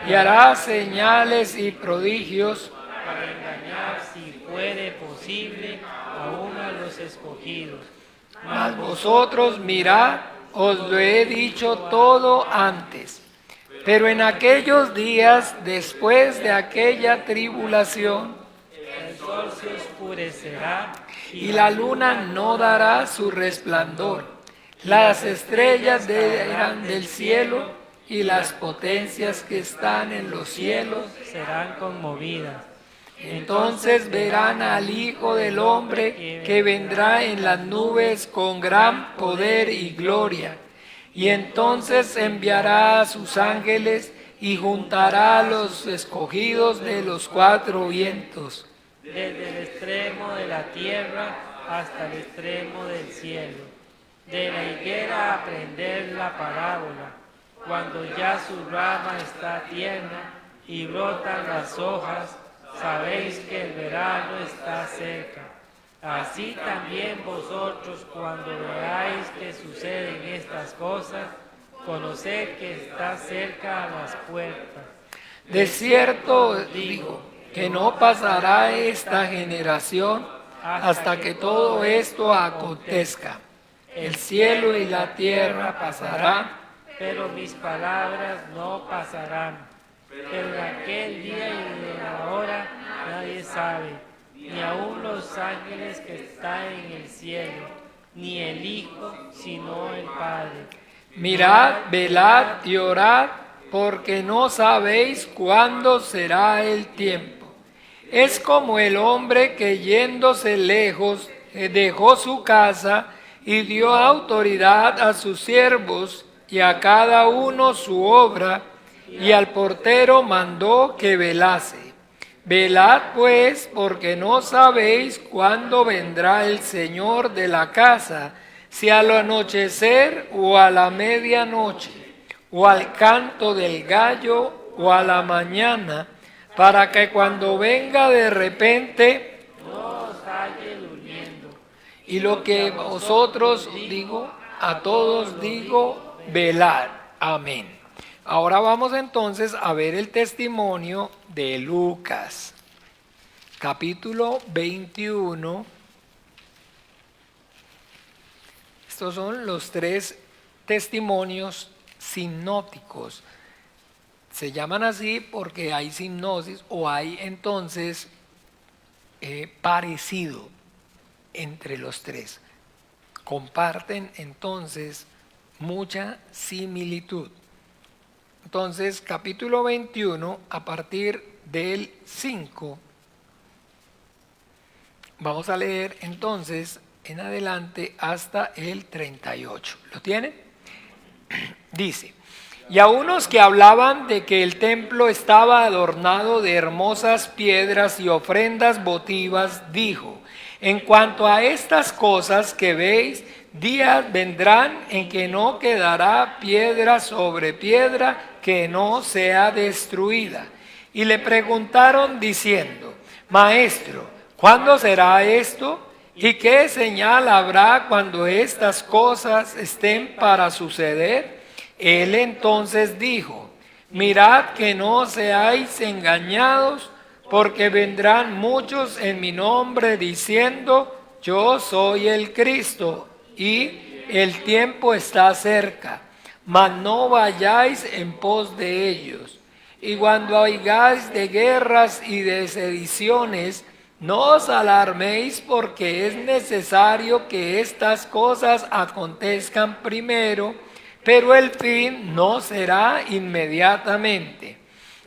Speaker 1: y hará señales y prodigios
Speaker 2: para engañar, si fuere posible, aún a los escogidos.
Speaker 1: Mas vosotros mirad, os lo he dicho todo antes. Pero en aquellos días, después de aquella tribulación,
Speaker 2: El sol se oscurecerá
Speaker 1: y la luna no dará su resplandor, las estrellas caerán del cielo, y las potencias que están en los cielos
Speaker 2: serán conmovidas.
Speaker 1: entonces verán al Hijo del Hombre que vendrá en las nubes con gran poder y gloria. Y entonces enviará a sus ángeles y juntará a los escogidos de los cuatro vientos,
Speaker 2: Desde el extremo de la tierra hasta el extremo del cielo. De la higuera aprender la parábola, cuando ya su rama está tierna y brotan las hojas, sabéis que el verano está cerca. Así también vosotros, cuando veáis que suceden estas cosas, conoced que está cerca a las puertas.
Speaker 1: De cierto os digo que no pasará esta generación hasta que todo esto acontezca. El cielo y la tierra pasarán,
Speaker 2: pero mis palabras no pasarán. Pero de aquel día y de la hora nadie sabe, ni aun los ángeles que están en el cielo, ni el Hijo, sino el Padre.
Speaker 1: Mirad, velad y orad, porque no sabéis cuándo será el tiempo. Es como el hombre que yéndose lejos dejó su casa y dio autoridad a sus siervos y a cada uno su obra, y al portero mandó que velase. Velad pues, porque no sabéis cuándo vendrá el Señor de la casa, si al anochecer o a la medianoche, o al canto del gallo o a la mañana, para que cuando venga de repente
Speaker 2: No os halle durmiendo.
Speaker 1: y lo que vosotros digo, a todos digo, velad. Amén. Ahora vamos entonces a ver el testimonio de Lucas, capítulo 21. Estos son los tres testimonios sinópticos. Se llaman así porque hay sinopsis o hay entonces parecido entre los tres. Comparten entonces mucha similitud. Entonces, capítulo 21, a partir del 5, vamos a leer entonces en adelante hasta el 38. ¿Lo tienen? Dice: y a unos que hablaban de que el templo estaba adornado de hermosas piedras y ofrendas votivas, dijo: en cuanto a estas cosas que veis, días vendrán en que no quedará piedra sobre piedra que no sea destruida. Y le preguntaron diciendo: Maestro, ¿cuándo será esto? ¿Y qué señal habrá cuando estas cosas estén para suceder? Él entonces dijo: mirad que no seáis engañados, porque vendrán muchos en mi nombre diciendo: yo soy el Cristo, y el tiempo está cerca. Mas no vayáis en pos de ellos. Y cuando oigáis de guerras y de sediciones, no os alarméis, porque es necesario que estas cosas acontezcan primero, pero el fin no será inmediatamente.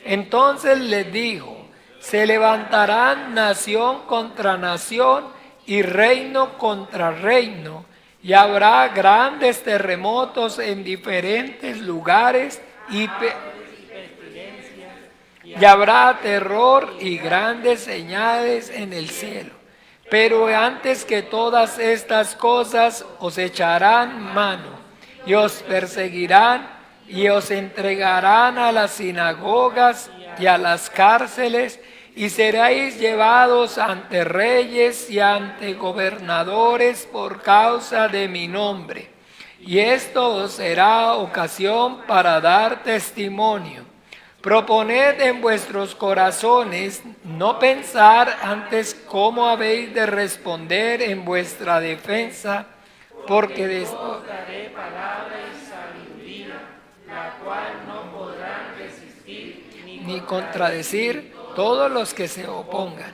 Speaker 1: Entonces les dijo: se levantarán nación contra nación y reino contra reino, y habrá grandes terremotos en diferentes lugares y habrá terror y grandes señales en el cielo. Pero antes que todas estas cosas os echarán mano y os perseguirán y os entregarán a las sinagogas y a las cárceles, y seréis llevados ante reyes y ante gobernadores por causa de mi nombre. Y esto os será ocasión para dar testimonio. Proponed en vuestros corazones no pensar antes cómo habéis de responder en vuestra defensa, porque
Speaker 2: os daré palabra y sabiduría, la cual no podrán resistir
Speaker 1: ni contradecir todos los que se opongan.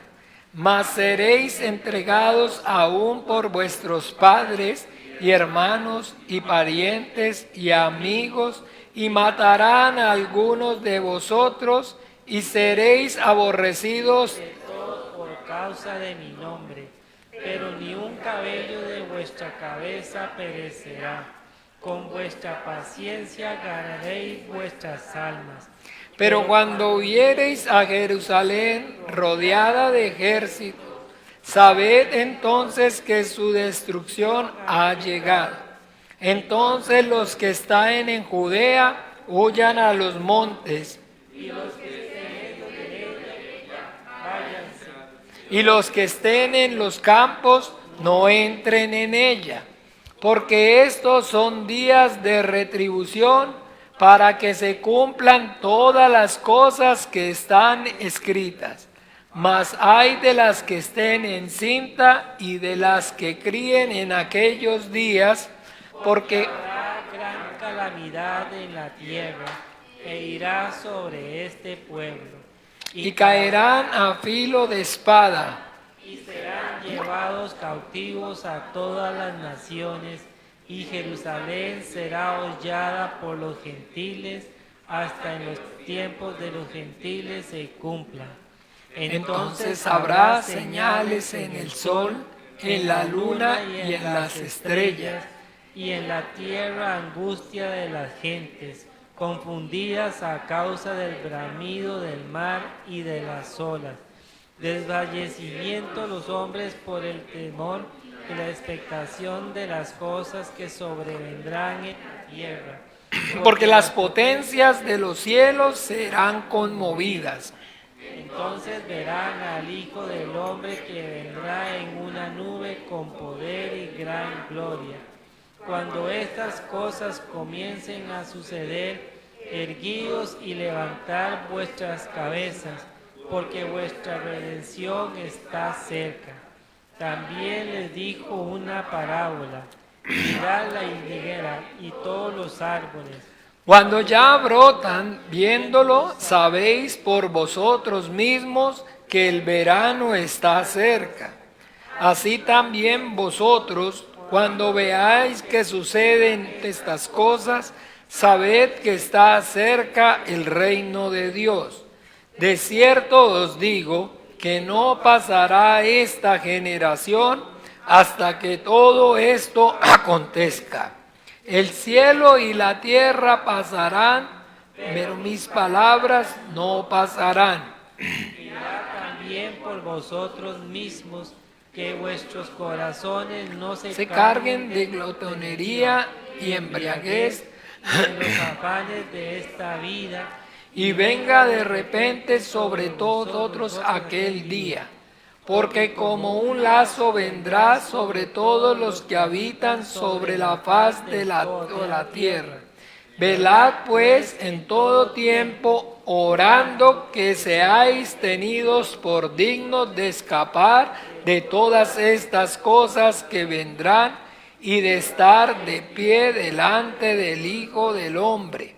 Speaker 1: Mas seréis entregados aún por vuestros padres y hermanos y parientes y amigos, y matarán a algunos de vosotros, y seréis aborrecidos
Speaker 2: de todos por causa de mi nombre. Pero ni un cabello de vuestra cabeza perecerá. Con vuestra paciencia ganaréis vuestras almas.
Speaker 1: Pero cuando viereis a Jerusalén rodeada de ejércitos, sabed entonces que su destrucción ha llegado. Entonces los que están en Judea huyan a los montes, y los que estén en los campos no entren en ella, porque estos son días de retribución, para que se cumplan todas las cosas que están escritas. Mas hay de las que estén encinta y de las que críen en aquellos días, porque
Speaker 2: Habrá gran calamidad en la tierra, e irá sobre este pueblo.
Speaker 1: y caerán a filo de espada,
Speaker 2: Y serán llevados cautivos a todas las naciones, y Jerusalén será hollada por los gentiles, hasta en los tiempos de los gentiles se cumplan.
Speaker 1: entonces habrá señales en el sol, en la luna y en las estrellas,
Speaker 2: y en la tierra angustia de las gentes, confundidas a causa del bramido del mar y de las olas. Desfallecimiento los hombres por el temor y la expectación de las cosas que sobrevendrán en la tierra.
Speaker 1: porque las potencias de los cielos serán conmovidas.
Speaker 2: Entonces verán al Hijo del Hombre que vendrá en una nube con poder y gran gloria. Cuando estas cosas comiencen a suceder, erguíos y levantad vuestras cabezas, porque vuestra redención está cerca. También les dijo una parábola. mirad la higuera y todos los árboles.
Speaker 1: Cuando ya brotan, viéndolo, sabéis por vosotros mismos que el verano está cerca. Así también vosotros, cuando veáis que suceden estas cosas, sabed que está cerca el reino de Dios. De cierto os digo que no pasará esta generación hasta que todo esto acontezca. El cielo y la tierra pasarán, pero mis palabras no pasarán.
Speaker 2: Mirad también por vosotros mismos que vuestros corazones no
Speaker 1: Se carguen de glotonería y embriaguez,
Speaker 2: de los afanes de esta vida,
Speaker 1: y venga de repente sobre todos aquel día. Porque como un lazo vendrá sobre todos los que habitan sobre la faz de toda la tierra. Velad pues en todo tiempo, orando que seáis tenidos por dignos de escapar de todas estas cosas que vendrán y de estar de pie delante del Hijo del Hombre.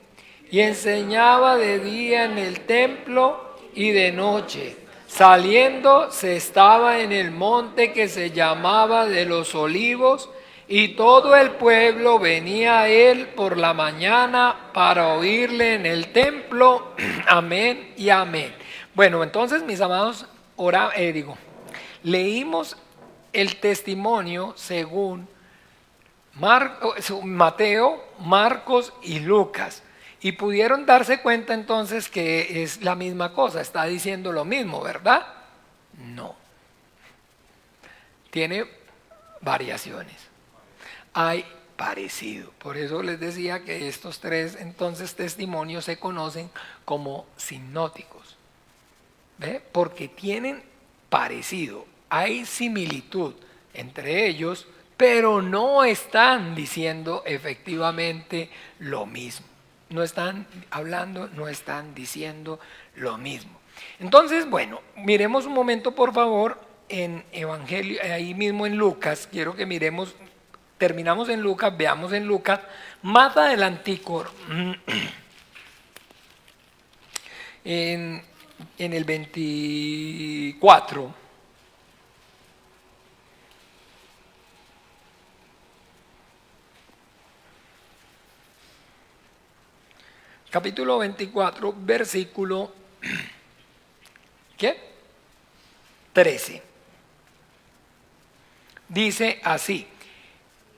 Speaker 1: Y enseñaba de día en el templo y de noche. Saliendo se estaba en el monte que se llamaba de los Olivos, y todo el pueblo venía a él por la mañana para oírle en el templo. Amén y amén. Bueno, entonces, mis amados, leímos el testimonio según Mateo, Marcos y Lucas. Y pudieron darse cuenta entonces que es la misma cosa, está diciendo lo mismo, ¿verdad? No. Tiene variaciones. Hay parecido. Por eso les decía que estos tres entonces testimonios se conocen como sinóticos. ¿Ve? Porque tienen parecido. Hay similitud entre ellos, pero no están diciendo efectivamente lo mismo. No están hablando, no están diciendo lo mismo. Entonces, bueno, miremos un momento, por favor, en Evangelio, ahí mismo en Lucas. Quiero que miremos, terminamos en Lucas, veamos en Lucas, más adelantico, en el 24. Capítulo 24, versículo, ¿qué? 13. Dice así: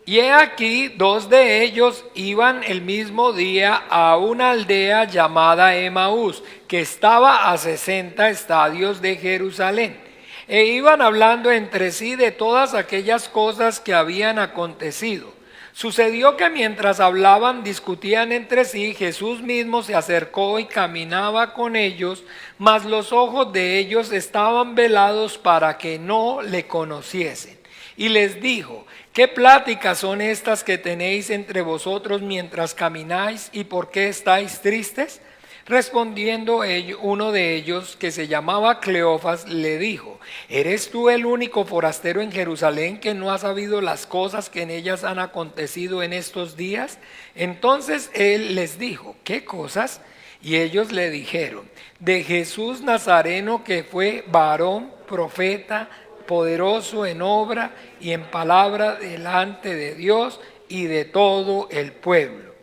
Speaker 1: y he aquí, dos de ellos iban el mismo día a una aldea llamada Emaús, que estaba a 60 estadios de Jerusalén, e iban hablando entre sí de todas aquellas cosas que habían acontecido. Sucedió que mientras hablaban, discutían entre sí, Jesús mismo se acercó y caminaba con ellos, mas los ojos de ellos estaban velados para que no le conociesen. Y les dijo: ¿qué pláticas son estas que tenéis entre vosotros mientras camináis, y por qué estáis tristes? Respondiendo uno de ellos, que se llamaba Cleofas, le dijo: ¿eres tú el único forastero en Jerusalén que no ha sabido las cosas que en ellas han acontecido en estos días? Entonces él les dijo: ¿qué cosas? Y ellos le dijeron: de Jesús Nazareno, que fue varón, profeta, poderoso en obra y en palabra delante de Dios y de todo el pueblo.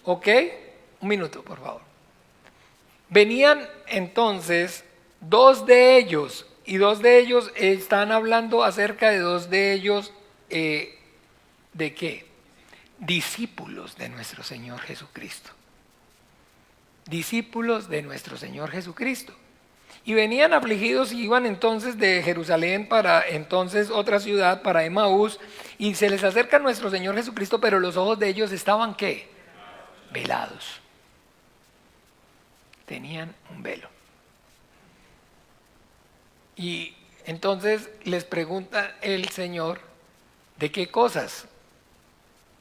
Speaker 1: ¿Ok? Un minuto, por favor. Venían entonces dos de ellos, y dos de ellos están hablando acerca de dos de ellos, ¿de qué? Discípulos de nuestro Señor Jesucristo. Discípulos de nuestro Señor Jesucristo. Y venían afligidos y iban entonces de Jerusalén para entonces otra ciudad, para Emaús, y se les acerca nuestro Señor Jesucristo, pero los ojos de ellos estaban ¿qué? Velados. Tenían un velo. Y entonces les pregunta el Señor: ¿de qué cosas?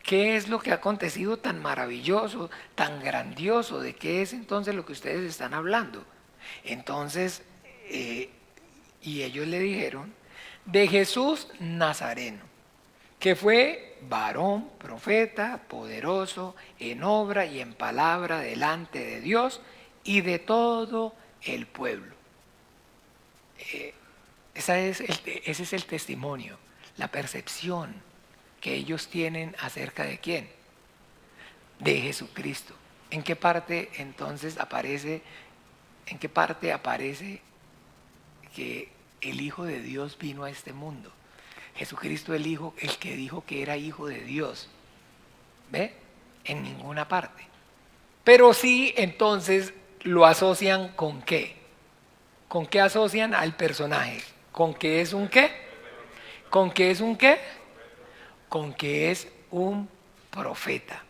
Speaker 1: ¿Qué es lo que ha acontecido tan maravilloso, tan grandioso? ¿De qué es entonces lo que ustedes están hablando? Entonces, y ellos le dijeron: de Jesús Nazareno, que fue varón, profeta, poderoso en obra y en palabra delante de Dios y de todo el pueblo. Ese es el testimonio, la percepción que ellos tienen acerca de quién, de Jesucristo. ¿En qué parte entonces aparece, en qué parte aparece que el Hijo de Dios vino a este mundo? Jesucristo el Hijo, el que dijo que era Hijo de Dios. ¿Ve? En ninguna parte. Pero sí, entonces lo asocian con qué. ¿Con qué asocian al personaje? ¿Con qué es un qué? ¿Con qué es un qué? Con que es un profeta.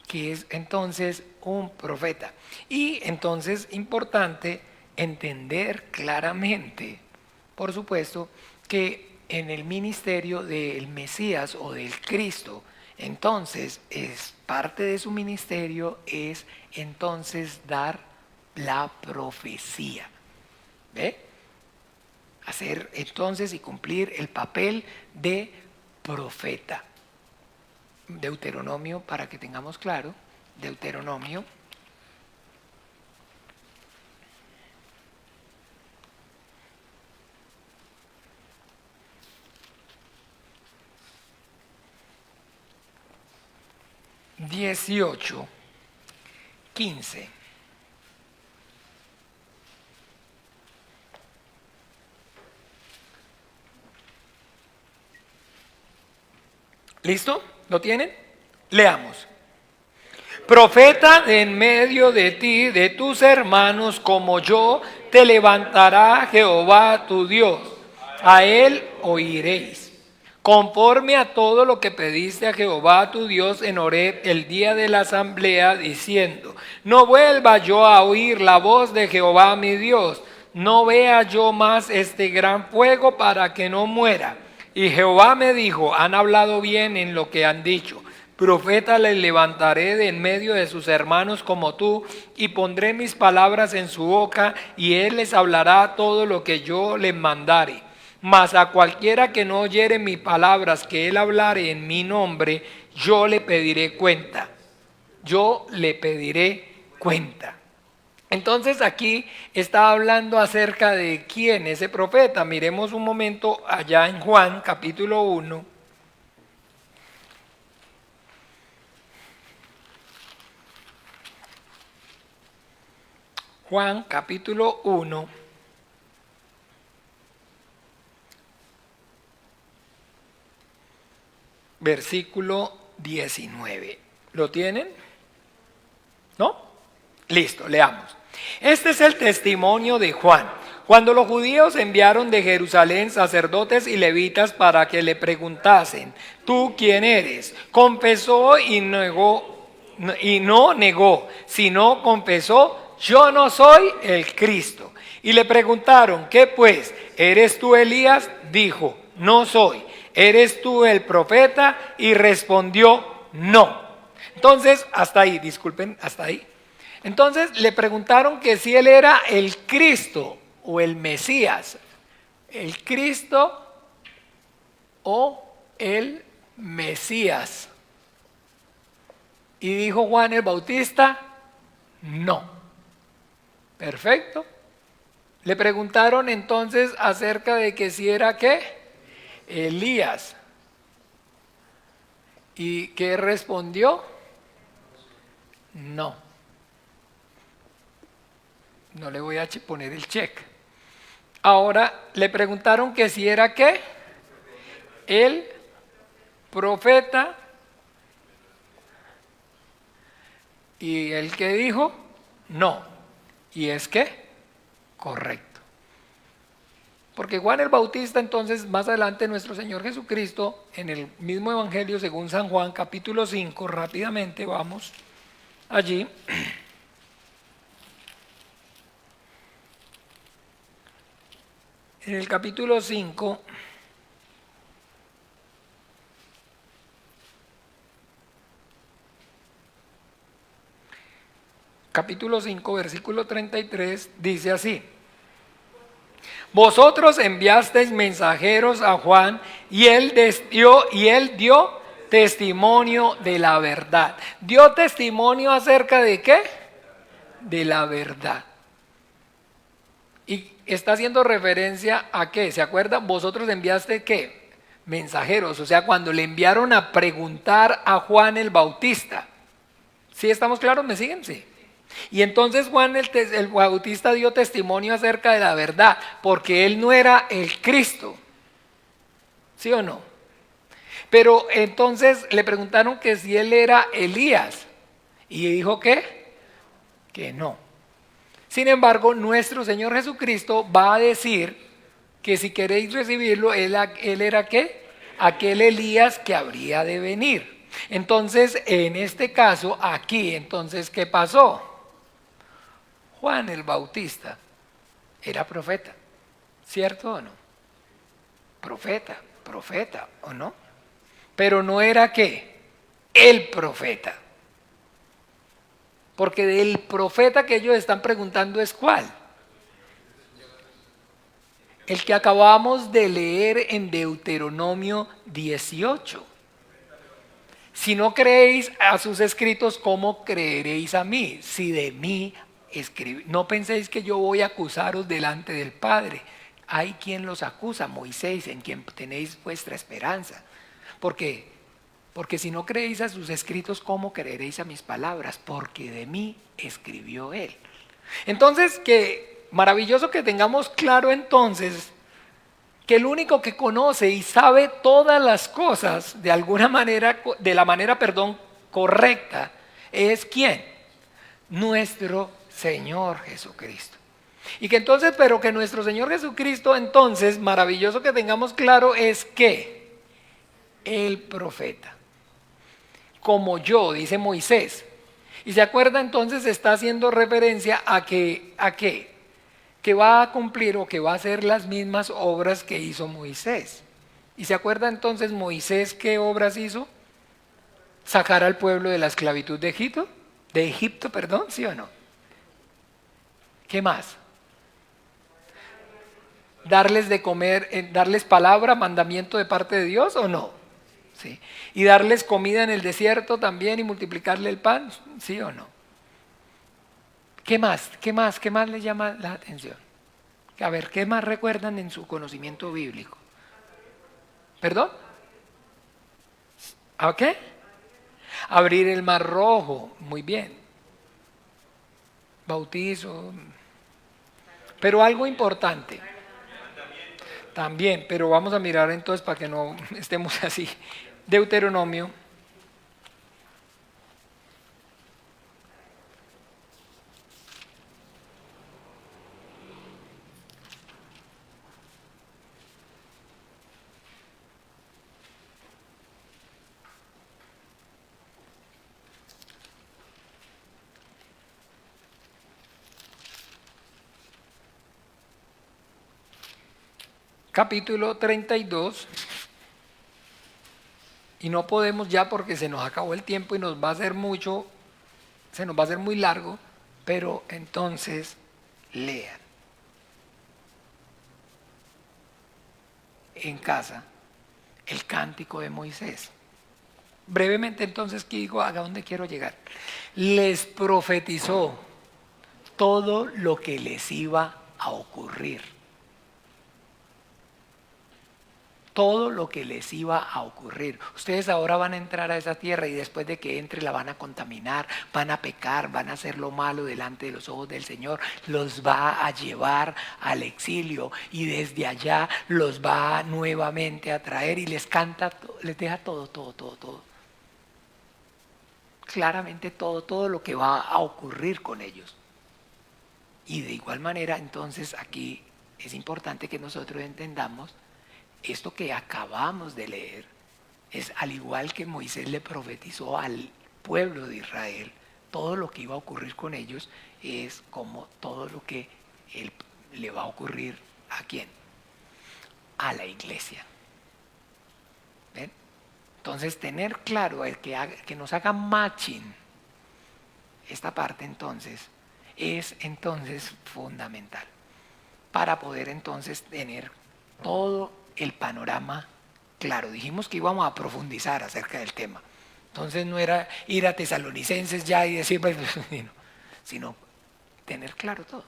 Speaker 1: Que es entonces un profeta. Y entonces importante entender claramente, por supuesto, que en el ministerio del Mesías o del Cristo, entonces es parte de su ministerio es entonces dar la profecía. ¿Ve? Hacer entonces y cumplir el papel de profeta. Deuteronomio, para que tengamos claro, Deuteronomio 18:15. ¿Listo? ¿Lo tienen? Leamos. Profeta en medio de ti, de tus hermanos, como yo, te levantará Jehová tu Dios. A él oiréis. Conforme a todo lo que pediste a Jehová tu Dios en Horeb el día de la asamblea, diciendo: no vuelva yo a oír la voz de Jehová mi Dios, no vea yo más este gran fuego para que no muera. Y Jehová me dijo: han hablado bien en lo que han dicho. Profeta les levantaré de en medio de sus hermanos como tú, y pondré mis palabras en su boca, y él les hablará todo lo que yo les mandare. Mas a cualquiera que no oyere mis palabras que él hablare en mi nombre, yo le pediré cuenta. Yo le pediré cuenta. Entonces aquí está hablando acerca de quién, ese profeta. Miremos un momento allá en Juan capítulo 1. Juan capítulo 1, versículo 19. ¿Lo tienen? ¿No? Listo, leamos. Este es el testimonio de Juan. Cuando los judíos enviaron de Jerusalén sacerdotes y levitas para que le preguntasen: ¿tú quién eres? Confesó y no negó, sino confesó: yo no soy el Cristo. Y le preguntaron: ¿qué pues? ¿Eres tú Elías? Dijo: no soy. ¿Eres tú el profeta? Y respondió: no. Entonces, hasta ahí, disculpen, hasta ahí. Entonces le preguntaron que si él era el Cristo o el Mesías, el Cristo o el Mesías. Y dijo Juan el Bautista: no. Perfecto. Le preguntaron entonces acerca de que si era ¿qué? Elías. ¿Y qué respondió? No. No le voy a poner el check. Ahora le preguntaron que si era ¿qué? El profeta. ¿Y el que dijo? No. ¿Y es qué? Correcto. Porque Juan el Bautista, entonces, más adelante nuestro Señor Jesucristo, en el mismo Evangelio según San Juan, capítulo 5, rápidamente vamos allí. En el capítulo 5, versículo 33, dice así: Vosotros enviasteis mensajeros a Juan y él dio testimonio de la verdad. ¿Dio testimonio acerca de qué? De la verdad. Y está haciendo referencia a qué, ¿se acuerdan? Vosotros enviaste qué, mensajeros, o sea, cuando le enviaron a preguntar a Juan el Bautista. ¿Sí estamos claros? ¿Me siguen? Sí. Y entonces Juan el Bautista dio testimonio acerca de la verdad, porque él no era el Cristo, ¿sí o no? Pero entonces le preguntaron que si él era Elías, y dijo que no. Sin embargo, nuestro Señor Jesucristo va a decir que si queréis recibirlo, él era ¿qué? Aquel Elías que habría de venir. Entonces, en este caso, aquí, entonces, ¿qué pasó? Juan el Bautista era profeta, ¿cierto o no? Profeta, ¿o no? Pero no era ¿qué? El profeta. Porque del profeta que ellos están preguntando es ¿cuál? El que acabamos de leer en Deuteronomio 18. Si no creéis a sus escritos, ¿cómo creeréis a mí? Si de mí escribí. No penséis que yo voy a acusaros delante del Padre. Hay quien los acusa, Moisés, en quien tenéis vuestra esperanza. ¿Por qué? Porque si no creéis a sus escritos, ¿cómo creeréis a mis palabras? Porque de mí escribió él. Entonces, que maravilloso que tengamos claro entonces que el único que conoce y sabe todas las cosas de alguna manera, de la manera, correcta, es ¿quién? Nuestro Señor Jesucristo. Y que entonces, pero que nuestro Señor Jesucristo entonces, maravilloso que tengamos claro es que el profeta, como yo, dice Moisés. Y se acuerda entonces, está haciendo referencia a qué, que va a cumplir o que va a hacer las mismas obras que hizo Moisés. Y se acuerda entonces Moisés qué obras hizo, sacar al pueblo de la esclavitud de Egipto, perdón, ¿sí o no? ¿Qué más? Darles de comer, darles palabra, mandamiento de parte de Dios o no. ¿Sí? Y darles comida en el desierto también y multiplicarle el pan, ¿sí o no? ¿Qué más? ¿Qué más? ¿Qué más les llama la atención? A ver, ¿qué más recuerdan en su conocimiento bíblico? ¿Perdón? ¿A qué? Abrir el mar rojo, muy bien. Bautizo. Pero algo importante. También, pero vamos a mirar entonces para que no estemos así. Deuteronomio. Capítulo 32. Y no podemos ya porque se nos acabó el tiempo y nos va a hacer mucho, se nos va a hacer muy largo, pero entonces lean en casa el cántico de Moisés. Brevemente entonces, ¿qué digo? ¿A dónde quiero llegar? Les profetizó todo lo que les iba a ocurrir. Todo lo que les iba a ocurrir. Ustedes ahora van a entrar a esa tierra y después de que entre la van a contaminar, van a pecar, van a hacer lo malo delante de los ojos del Señor, los va a llevar al exilio y desde allá los va nuevamente a traer y les canta, les deja todo. Claramente todo lo que va a ocurrir con ellos. Y de igual manera, entonces aquí es importante que nosotros entendamos esto que acabamos de leer es al igual que Moisés le profetizó al pueblo de Israel, todo lo que iba a ocurrir con ellos es como todo lo que le va a ocurrir ¿a quién? A la iglesia. ¿Ven? Entonces tener claro que nos haga matching esta parte entonces es entonces fundamental. para poder entonces tener todo el panorama claro. Dijimos que íbamos a profundizar acerca del tema. Entonces no era ir a Tesalonicenses ya y decir, sino tener claro todo.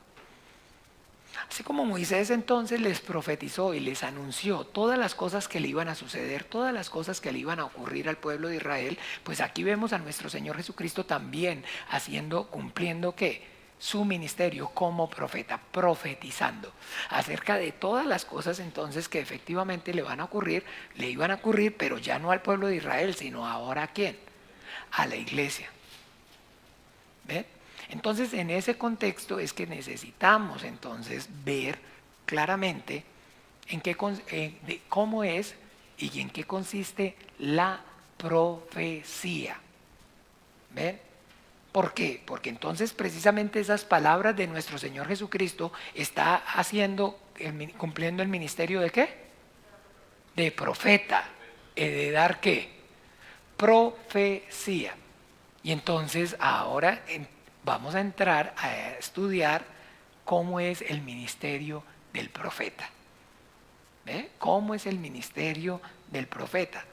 Speaker 1: Así como Moisés entonces les profetizó y les anunció todas las cosas que le iban a suceder, todas las cosas que le iban a ocurrir al pueblo de Israel, pues aquí vemos a nuestro Señor Jesucristo también cumpliendo ¿qué? Su ministerio como profeta, profetizando acerca de todas las cosas entonces que efectivamente le iban a ocurrir, pero ya no al pueblo de Israel, sino ahora ¿a quién? A la iglesia. ¿Ven? Entonces, en ese contexto es que necesitamos entonces ver claramente cómo es y en qué consiste la profecía. ¿Ven? ¿Por qué? Porque entonces precisamente esas palabras de nuestro Señor Jesucristo está cumpliendo el ministerio ¿de qué? De profeta, de dar ¿qué? Profecía. Y entonces ahora vamos a entrar a estudiar cómo es el ministerio del profeta. ¿Ve? ¿Cómo es el ministerio del profeta?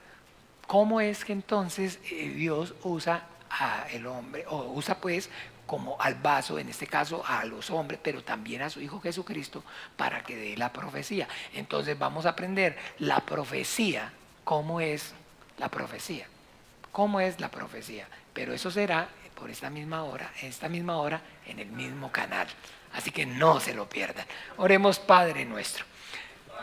Speaker 1: ¿Cómo es que entonces Dios usa al hombre, o usa pues como al vaso, en este caso a los hombres, pero también a su Hijo Jesucristo para que dé la profecía? Entonces vamos a aprender la profecía, cómo es la profecía. ¿Cómo es la profecía? Pero eso será por esta misma hora, en el mismo canal. Así que no se lo pierdan. Oremos, Padre nuestro.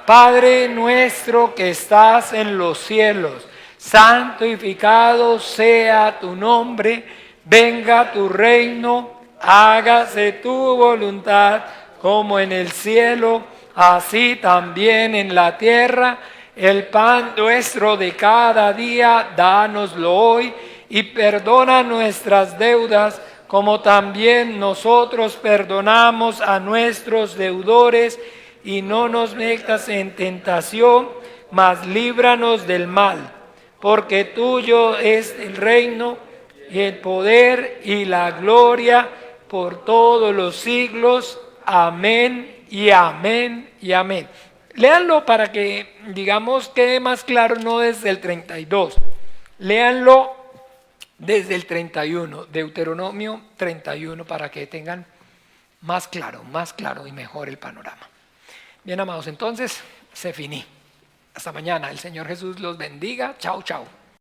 Speaker 1: Padre nuestro que estás en los cielos, santificado sea tu nombre, venga tu reino, hágase tu voluntad, como en el cielo, así también en la tierra. El pan nuestro de cada día, dánoslo hoy, y perdona nuestras deudas, como también nosotros perdonamos a nuestros deudores, y no nos metas en tentación, mas líbranos del mal, porque tuyo es el reino, y el poder, y la gloria, por todos los siglos. Amén, y amén, y amén. Léanlo para que, digamos, quede más claro, no desde el 32. Léanlo desde el 31, Deuteronomio 31, para que tengan más claro y mejor el panorama. Bien, amados, entonces se finí. Hasta mañana. El Señor Jesús los bendiga. Chao, chao.